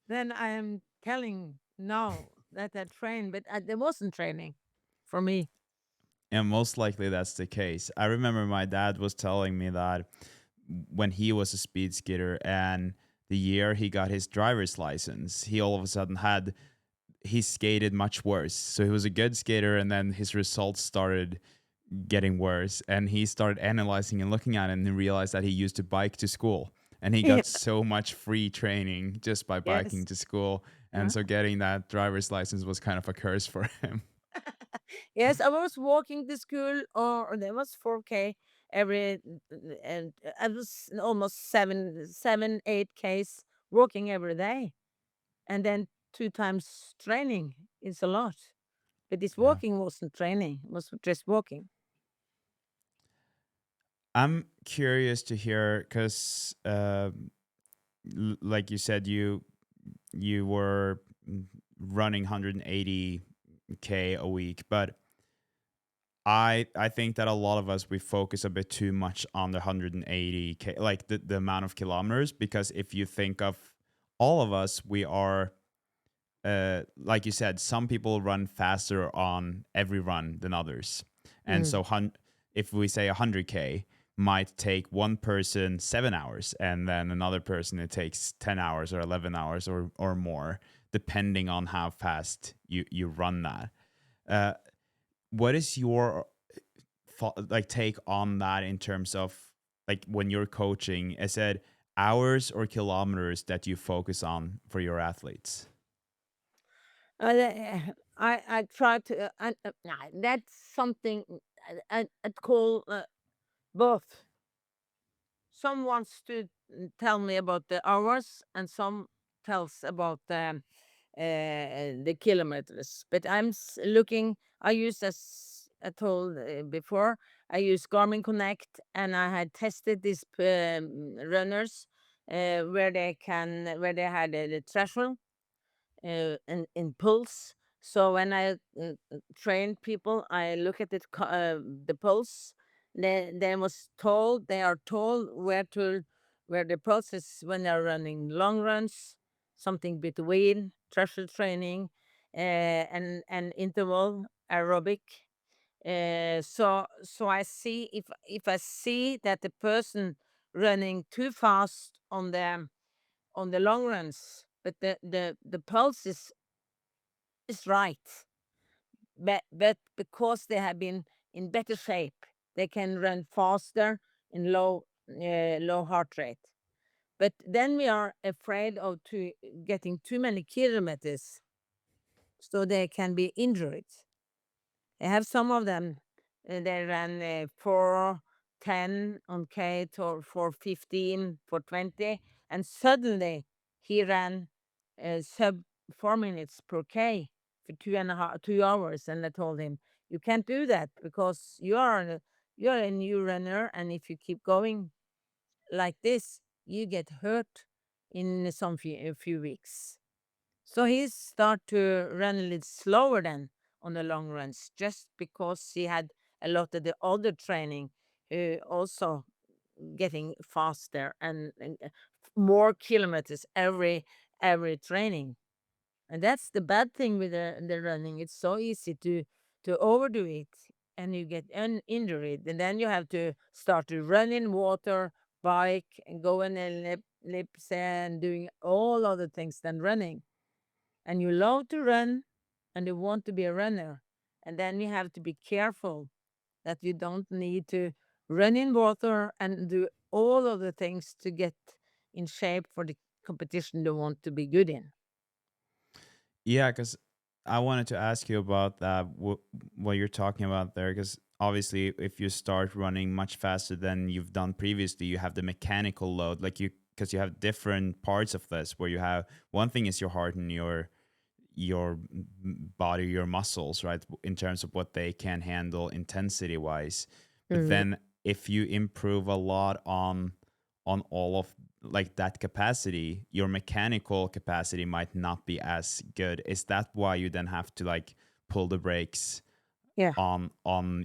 than I am telling now that I train, but there wasn't training for me. And most likely that's the case. I remember my dad was telling me that when he was a speed skater and the year he got his driver's license, he all of a sudden had, he skated much worse. So he was a good skater and then his results started getting worse. And he started analyzing and looking at it and he realized that he used to bike to school. And he Yeah. got so much free training just by biking Yes. to school. And Huh? so getting that driver's license was kind of a curse for him. Yes, I was walking to school, or there was 4K every, and I was almost 8 Ks walking every day, and then 2 times training is a lot. But this Yeah. walking wasn't training; it was just walking. I'm curious to hear because, like you said, you were running 180K a week, but I think that a lot of us, we focus a bit too much on the 180K, like the amount of kilometers, because if you think of all of us, we are, like you said, some people run faster on every run than others. And Mm. so if we say 100K might take one person 7 hours and then another person it takes 10 hours or 11 hours or more, depending on how fast you run that. Uh, what is your like take on that in terms of like when you're coaching? Is it hours or kilometers that you focus on for your athletes? I try to. Nah, that's something I'd call both. Some wants to tell me about the hours, and some tells about the kilometers. But looking. I use, as I told before, I use Garmin Connect, and I had tested these runners where they had the threshold in pulse. So when I train people, I look at the pulse. They are told where the pulse is when they're running long runs, something between threshold training, and interval aerobic. So I see, if I see that the person running too fast on the long runs, but the pulse is right, but because they have been in better shape, they can run faster in low heart rate. But then we are afraid of getting too many kilometers, so they can be injured. I have some of them. They ran 4:10 on Kate, or 4:15, 4:20, and suddenly he ran sub 4 minutes per K for 2.5 2 hours. And I told him, you can't do that, because you are a new runner, and if you keep going like this, you get hurt in a few weeks. So he start to run a little slower than on the long runs, just because he had a lot of the other training, also getting faster, and more kilometers every training. And that's the bad thing with the running. It's so easy to overdo it, and you get injured, and then you have to start to run in water, bike, and go in ellipse, and doing all other things than running. And you love to run, and you want to be a runner, and then you have to be careful that you don't need to run in water and do all of the things to get in shape for the competition you want to be good in. Yeah, because I wanted to ask you about that, what you're talking about there, because obviously, if you start running much faster than you've done previously, you have the mechanical load, like because you have different parts of this, where you have one thing is your heart and your body, your muscles, right, in terms of what they can handle intensity wise. But Mm. then if you improve a lot on all of like that capacity, your mechanical capacity might not be as good. Is that why you then have to like pull the brakes Yeah. on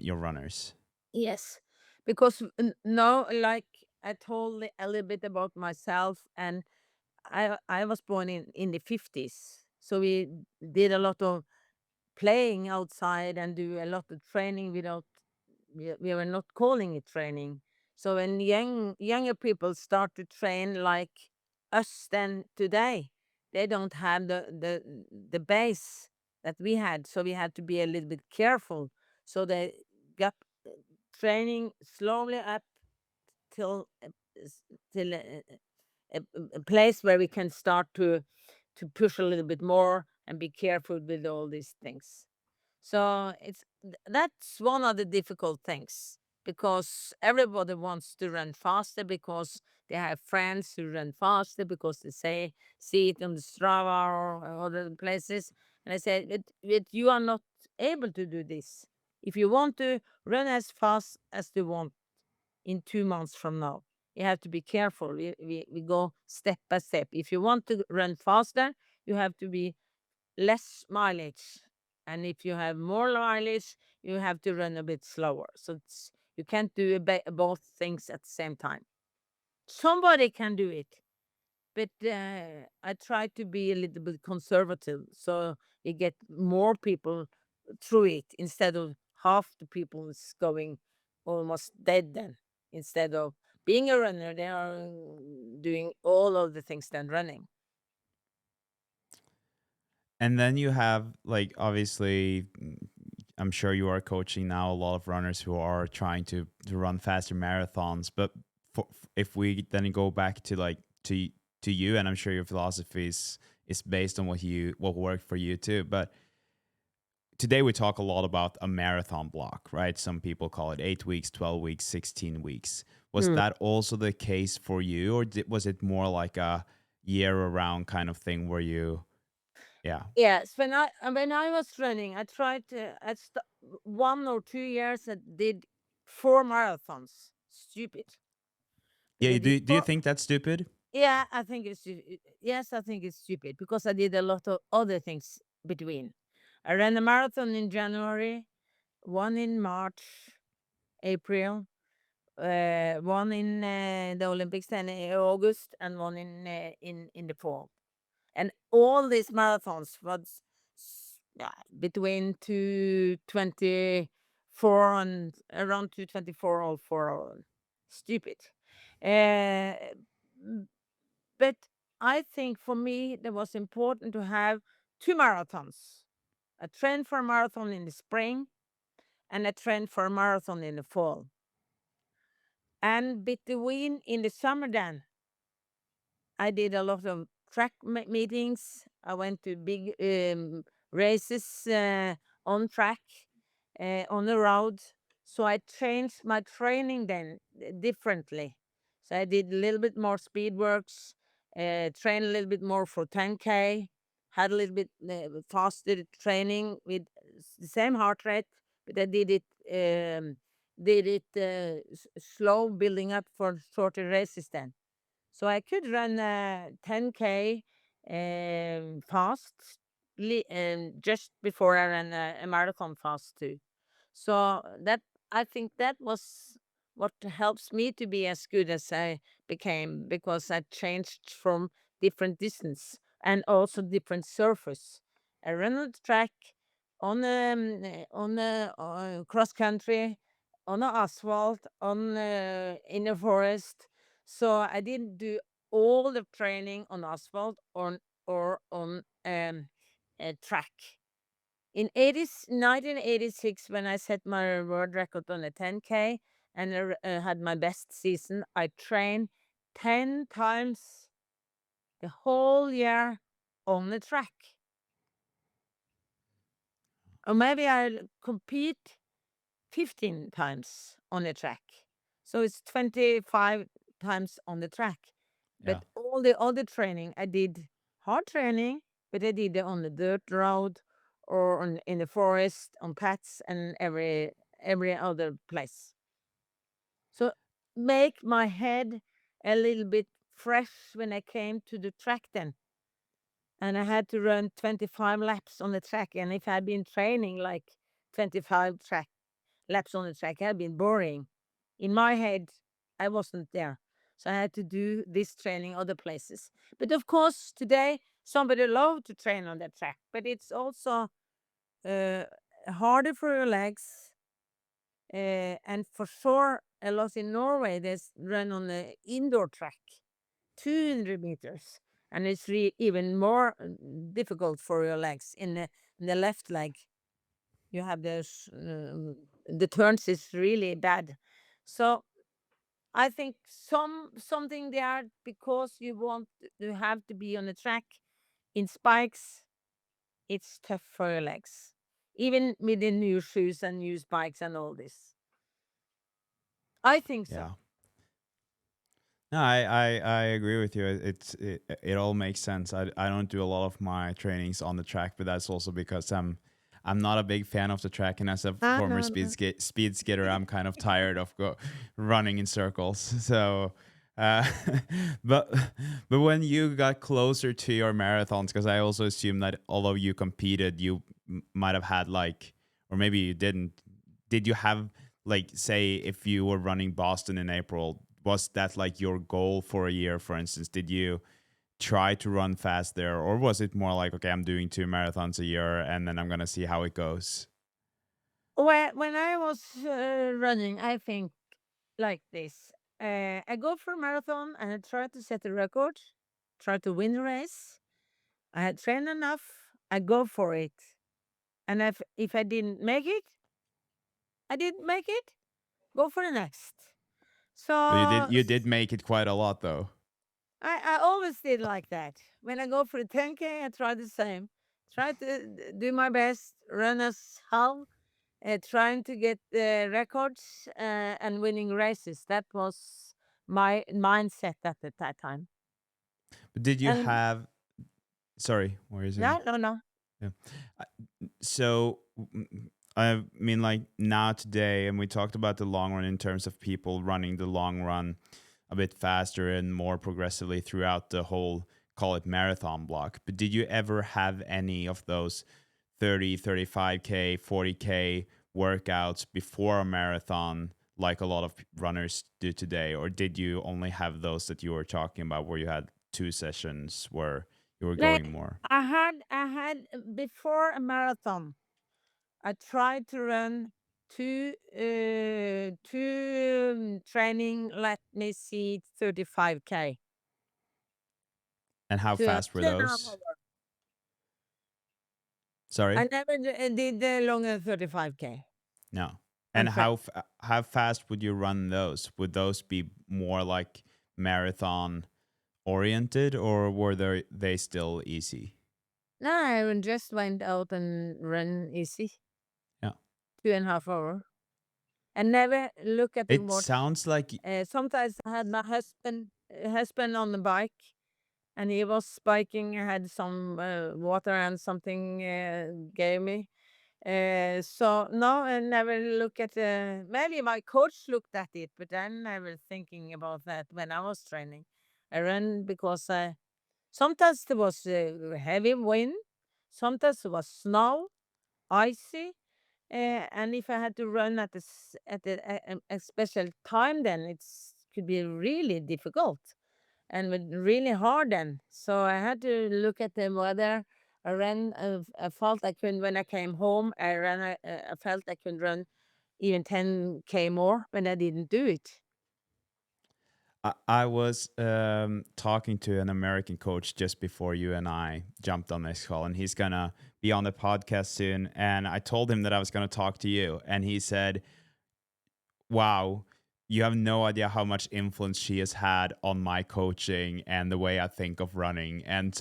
your runners? Yes. Because now, like I told a little bit about myself, and I was born in the 50s. So we did a lot of playing outside and do a lot of training without, we were not calling it training. So when younger people start to train like us then today, they don't have the base that we had. So we had to be a little bit careful. So they got training slowly up till s- till a place where we can start to push a little bit more and be careful with all these things. So that's one of the difficult things, because everybody wants to run faster, because they have friends who run faster, because they see it on the Strava or other places. And I said, but you are not able to do this. If you want to run as fast as you want in 2 months from now, you have to be careful. We go step by step. If you want to run faster, you have to be less mileage. And if you have more mileage, you have to run a bit slower. So you can't do both things at the same time. Somebody can do it, but I try to be a little bit conservative, so you get more people through it, instead of half the people is going almost dead. Then, instead of being a runner, they are doing all of the things than running. And then you have like obviously, I'm sure you are coaching now a lot of runners who are trying to run faster marathons. But if we then go back to like to you, and I'm sure your philosophy is based on what worked for you too. But today we talk a lot about a marathon block, right? Some people call it 8 weeks, 12 weeks, 16 weeks. Was Hmm. that also the case for you, or was it more like a year around kind of thing where you, yeah? Yes, when I was running, I tried to. 1 or 2 years, I did 4 marathons. Stupid, but Yeah, I did do you four. think that's stupid? Yeah, yes, I think it's stupid, because I did a lot of other things between. I ran a marathon in January, one in March, April, one in the Olympics then in August, and one in the fall. And all these marathons was between 224 and around 224 all for stupid. Uh, m- but I think for me, it was important to have two marathons, a train for a marathon in the spring and a train for a marathon in the fall. And between in the summer, then I did a lot of track meetings. I went to big races on track, on the road. So I changed my training then differently. So I did a little bit more speed works, trained a little bit more for 10K, had a little bit faster training with the same heart rate, but I did it slow, building up for shorter races then. So I could run 10K fast just before I ran a marathon fast too. So that I think that was what helps me to be as good as I became, because I changed from different distance and also different surface. I ran on the track, on cross country, on the asphalt, on in the forest. So I didn't do all the training on asphalt or on a track. In 1986, when I set my world record on a 10K and had my best season, I trained 10 times the whole year on the track. Or maybe I compete 15 times on the track. So it's 25 times on the track. Yeah. But all the other training, I did hard training, but I did it on the dirt road or in the forest, on paths, and every other place. So make my head a little bit fresh when I came to the track then. And I had to run 25 laps on the track. And if I'd been training like 25 laps on the track, it had been boring. In my head, I wasn't there. So I had to do this training other places. But of course, today, somebody love to train on that track. But it's also uh, harder for your legs. And for sure, a lot in Norway, there's run on the indoor track, 200 meters. And it's even more difficult for your legs. In the left leg, you have the turns is really bad. So I think something there, because you want to have to be on the track in spikes, it's tough for your legs. Even with the new shoes and new spikes and all this. I think so. Yeah. No, I agree with you. It all makes sense. I don't do a lot of my trainings on the track, but that's also because I'm not a big fan of the track, and as a No, former no, no. speed skater, I'm kind of tired of running in circles. So, uh, but but when you got closer to your marathons, because I also assume that although you competed, you might have had like, or maybe you didn't. Did you have like, say, if you were running Boston in April, was that like your goal for a year, for instance? Did you try to run fast there, or was it more like, okay, I'm doing 2 marathons a year and then I'm gonna see how it goes? When I was running, I think like this. I go for a marathon and I try to set a record, try to win the race. I had trained enough. I go for it. And if I didn't make it, I didn't make it. Go for the next. So But you did make it quite a lot though. I always did like that. When I go for the 10K, I try the same. Try to do my best, run as hell, trying to get records and winning races. That was my mindset at that time. But did you And have, sorry, what are you saying? no, no, no. Yeah. So I mean, like now today, and we talked about the long run in terms of people running the long run a bit faster and more progressively throughout the whole, call it, marathon block. But did you ever have any of those 30, 35K, 40K workouts before a marathon like a lot of runners do today? Or did you only have those that you were talking about where you had two sessions where you were Like going more? I had before a marathon. I tried to run two training. Let me see, 35K. And how fast were Two and a half those? hours. I Sorry? never did the longer 35K No. And on track. how fast would you run those? Would those be more like marathon oriented, or were they still easy? No, I just went out and ran easy, Yeah. 2.5 hours. And never look at the It watch. sounds like Sometimes I had my husband on the bike, and he was biking. I had some water and something gave me. So no, I never look at the. Maybe my coach looked at it, but I never thinking about that when I was training. I ran because sometimes there was heavy wind, sometimes it was snow, icy, and if I had to run at a special time, then it's could be really difficult and really hard then. So I had to look at the weather. I ran. I felt I couldn't when I came home. I ran. I felt I could run even 10K more, but I didn't do it. I was talking to an American coach just before you and I jumped on this call, and he's gonna be on the podcast soon. And I told him that I was gonna talk to you, and he said, "Wow, you have no idea how much influence she has had on my coaching and the way I think of running." And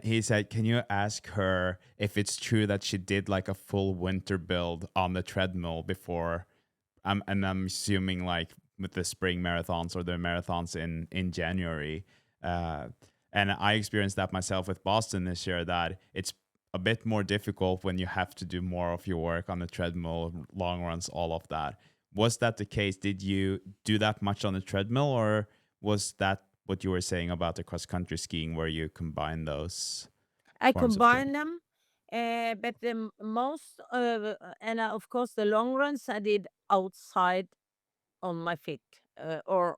he said, "Can you ask her if it's true that she did like a full winter build on the treadmill before?" And I'm assuming like with the spring marathons or the marathons in January. Uh, and I experienced that myself with Boston this year. That it's a bit more difficult when you have to do more of your work on the treadmill, long runs, all of that. Was that the case? Did you do that much on the treadmill, or was that what you were saying about the cross country skiing, where you combine those I forms of combine training? them, but the most and of course the long runs I did outside on my feet or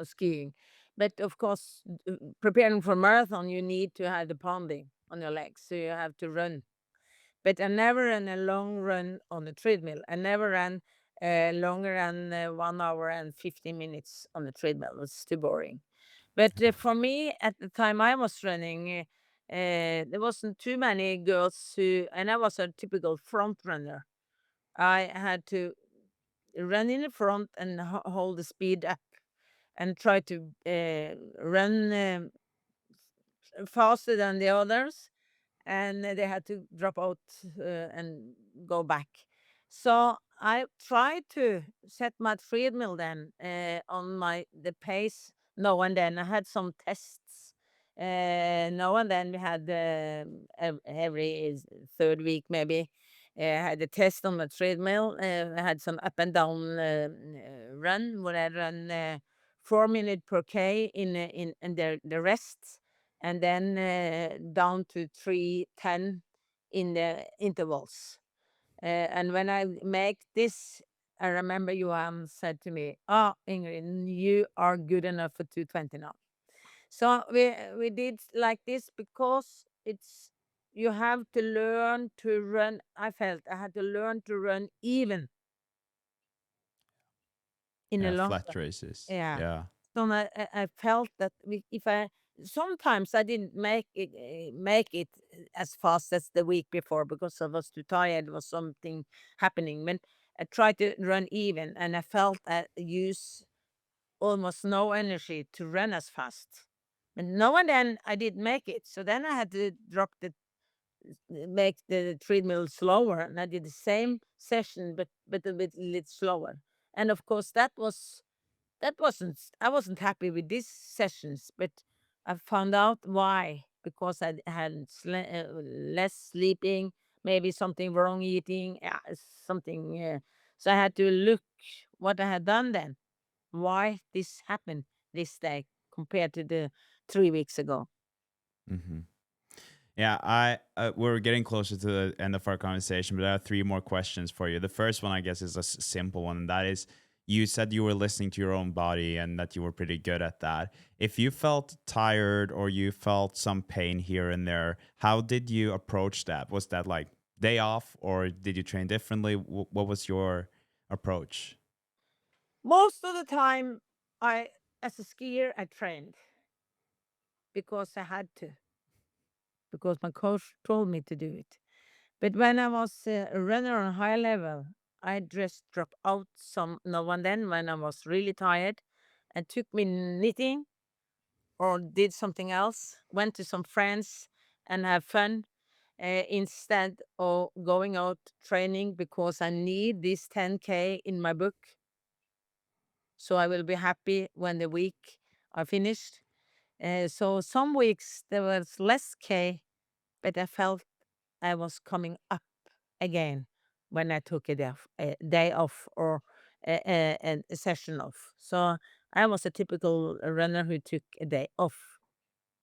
skiing. But of course, preparing for marathon, you need to have the pounding on your legs, so you have to run. But I never ran a long run on a treadmill. I never ran longer than 1 hour and 15 minutes on the treadmill. It's too boring. But for me, at the time I was running, there wasn't too many girls who, and I was a typical front runner. I had to run in the front and hold the speed up and try to run faster than the others, and they had to drop out and go back. So I tried to set my treadmill then on my the pace now and then. I had some tests. Now and then we had every third week maybe. I had a test on my treadmill. I had some up and down run where I run 4 minutes per k in the rest, and then down to 3:10 in the intervals. And when I make this, I remember Johan said to me, "Oh, Ingrid, you are good enough for 2:20 now." So we did like this because it's you have to learn to run. I felt I had to learn to run even in the Yeah, long flat run. races. Yeah. Yeah. So I felt that if I sometimes I didn't make it as fast as the week before because I was too tired. Was something happening. But I tried to run even, and I felt I use almost no energy to run as fast. But now and then I did make it. So then I had to drop the make the treadmill slower, and I did the same session, but a bit little slower. And of course, that wasn't I wasn't happy with these sessions, but I found out why because I had less sleeping, maybe something wrong eating, something. So I had to look what I had done then, why this happened this day compared to the 3 weeks ago. Hmm. Yeah, I we're getting closer to the end of our conversation, but I have three more questions for you. The first one, I guess, is a simple one, and that is, you said you were listening to your own body and that you were pretty good at that. If you felt tired or you felt some pain here and there, how did you approach that? Was that like day off, or did you train differently? What was your approach? Most of the time, as a skier, I trained because I had to, because my coach told me to do it. But when I was a runner on high level, I just dropped out some now and then when I was really tired and took me knitting or did something else, went to some friends and have fun instead of going out training because I need this 10K in my book. So I will be happy when the week are finished. So some weeks there was less K, but I felt I was coming up again when I took a day off or a session off. So I was a typical runner who took a day off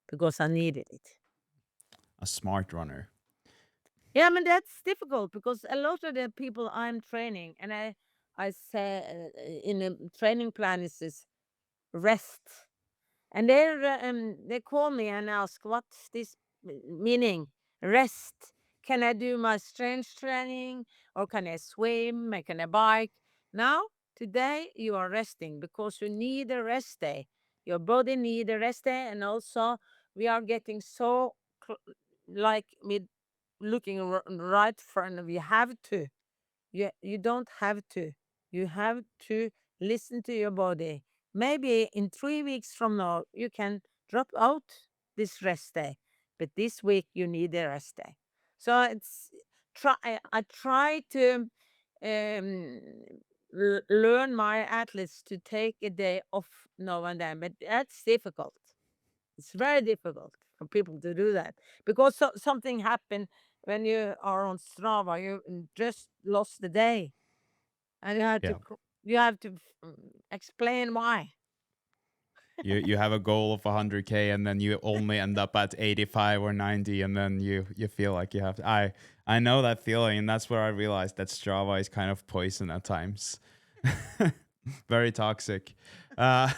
because I needed it. A smart runner. Yeah, I mean that's difficult because a lot of the people I'm training, and I say in a training plan is this rest. And they call me and ask what's this meaning? Rest. Can I do my strength training or can I swim? Can I bike? Now, today you are resting because you need a rest day. Your body need a rest day, and also we are getting so like with looking right front of you have to. You don't have to. You have to listen to your body. Maybe in 3 weeks from now, you can drop out this rest day, but this week you need a rest day. So it's try. I try to um, learn my athletes to take a day off now and then, but that's difficult. It's very difficult for people to do that because something happened when you are on Strava. You just lost the day, and Yeah. you have to explain why. You have a goal of 100K and then you only end up at 85 or 90, and then you feel like you have to, I know that feeling, and that's where I realized that Strava is kind of poison at times. Very toxic. uh,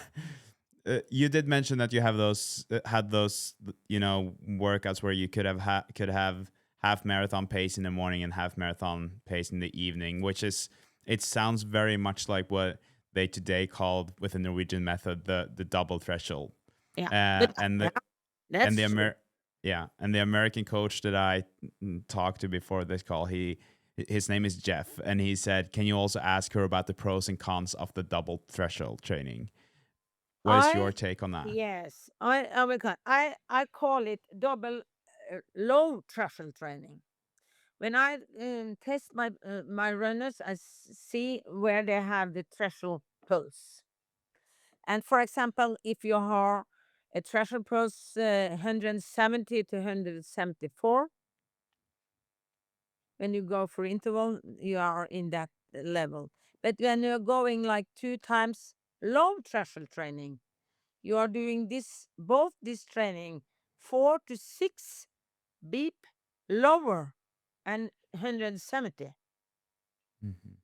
you did mention that you have those had those workouts where you could have half marathon pace in the morning and half marathon pace in the evening, which is, it sounds very much like what they today called with the Norwegian method the double threshold. Yeah, uh, but and yeah, the and that's the true. yeah, and the American coach that I talked to before this call, his name is Jeff, and he said, can you also ask her about the pros and cons of the double threshold training? What is your I take on that? Yes, I call it double low threshold training. When I test my runners, I see where they have the threshold pulse. And for example, if you are a threshold pulse 170 to 174, when you go for interval, you are in that level. But when you're going like 2 times low threshold training, you are doing this training 4 to 6 beep lower and 170. Mhm.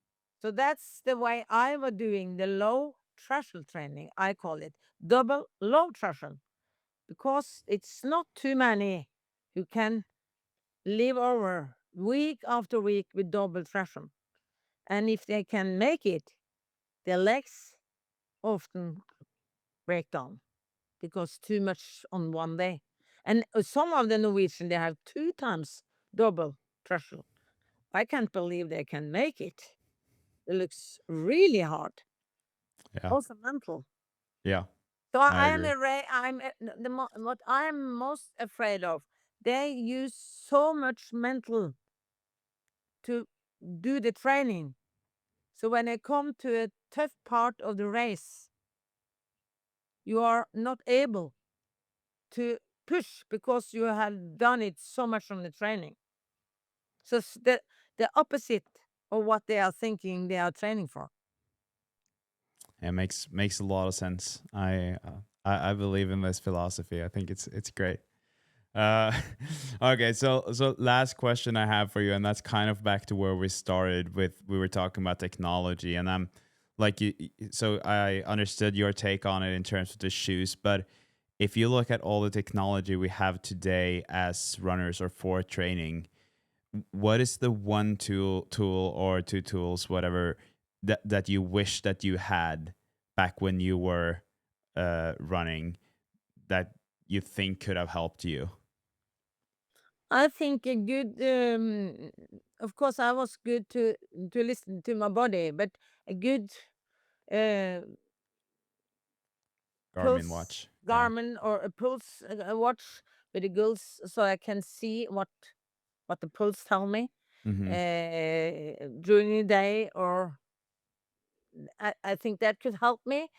So that's the way I was doing the low threshold training. I call it double low threshold because it's not too many who can live over week after week with double threshold. And if they can make it, their legs often break down because too much on one day. And some of the Norwegian they have 2 times double threshold. I can't believe they can make it. It looks really hard, Yeah, also mental. yeah, So I I am agree. what I'm most afraid of. They use so much mental to do the training. So when I come to a tough part of the race, you are not able to push because you have done it so much from the training. So it's the opposite of what they are thinking they are training for. It makes a lot of sense. I believe in this philosophy. I think it's great. Uh, okay, so last question I have for you, and that's kind of back to where we started with. We were talking about technology, and I'm like you. So I understood your take on it in terms of the shoes, but if you look at all the technology we have today as runners or for training, what is the one tool or two tools, whatever, that you wish that you had back when you were running, that you think could have helped you? I think a good, of course, I was good to listen to my body, but a good uh, Garmin pulse watch. Yeah. Garmin or a pulse watch with the gulls, so I can see what the pulse tell me Mm-hmm. during the day, or I think that could help me.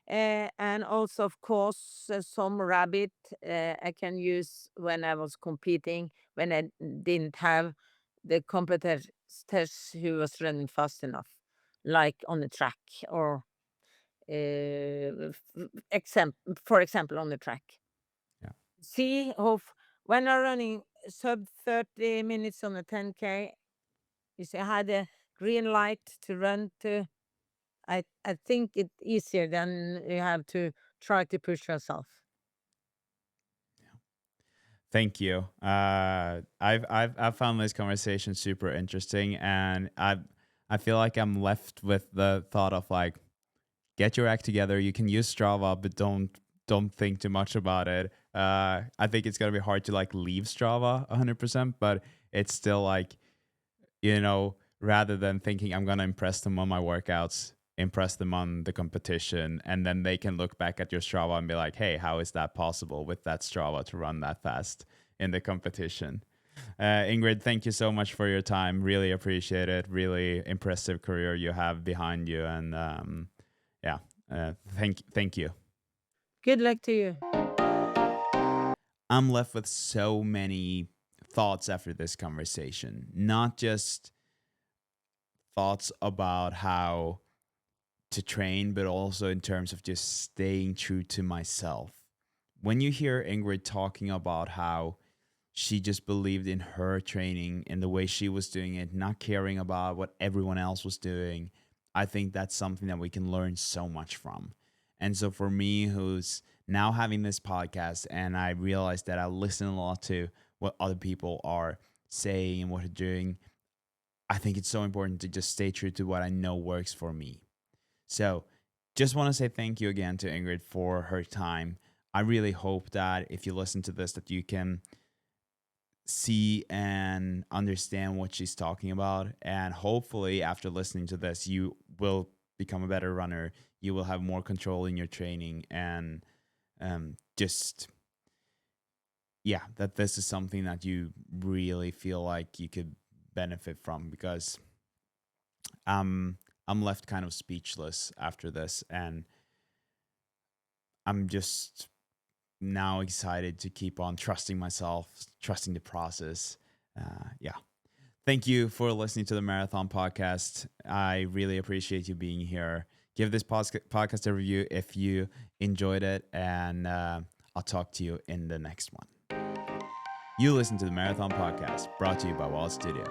And also, of course, some rabbit I can use when I was competing, when I didn't have the competitors who was running fast enough, like on the track, or for example, on the track. Yeah. See, of when I'm running sub 30 minutes on the 10K, you see, I had a green light to run to. I think it's easier than you have to try to push yourself. Thank you. I've found this conversation super interesting, and I feel like I'm left with the thought of like, get your act together. You can use Strava, but don't think too much about it. I think it's gonna be hard to like leave Strava 100%, but it's still like, rather than thinking I'm gonna impress them on my workouts, impress them on the competition, and then they can look back at your Strava and be like, hey, how is that possible with that Strava to run that fast in the competition? Ingrid, thank you so much for your time. Really appreciate it. Really impressive career you have behind you, and yeah, thank you. Good luck to you. I'm left with so many thoughts after this conversation, not just thoughts about how to train, but also in terms of just staying true to myself. When you hear Ingrid talking about how she just believed in her training and the way she was doing it, not caring about what everyone else was doing, I think that's something that we can learn so much from. And so for me, who's now having this podcast, and I realized that I listen a lot to what other people are saying and what they're doing, I think it's so important to just stay true to what I know works for me. So just want to say thank you again to Ingrid for her time. I really hope that if you listen to this, that you can see and understand what she's talking about. And hopefully after listening to this, you will become a better runner. You will have more control in your training, and just, yeah, that this is something that you really feel like you could benefit from, because I'm left kind of speechless after this, and I'm just now excited to keep on trusting myself, trusting the process. Yeah. Thank you for listening to the Marathon Podcast. I really appreciate you being here. Give this podcast a review if you enjoyed it, and I'll talk to you in the next one. You listen to the Marathon Podcast, brought to you by Wall Studio.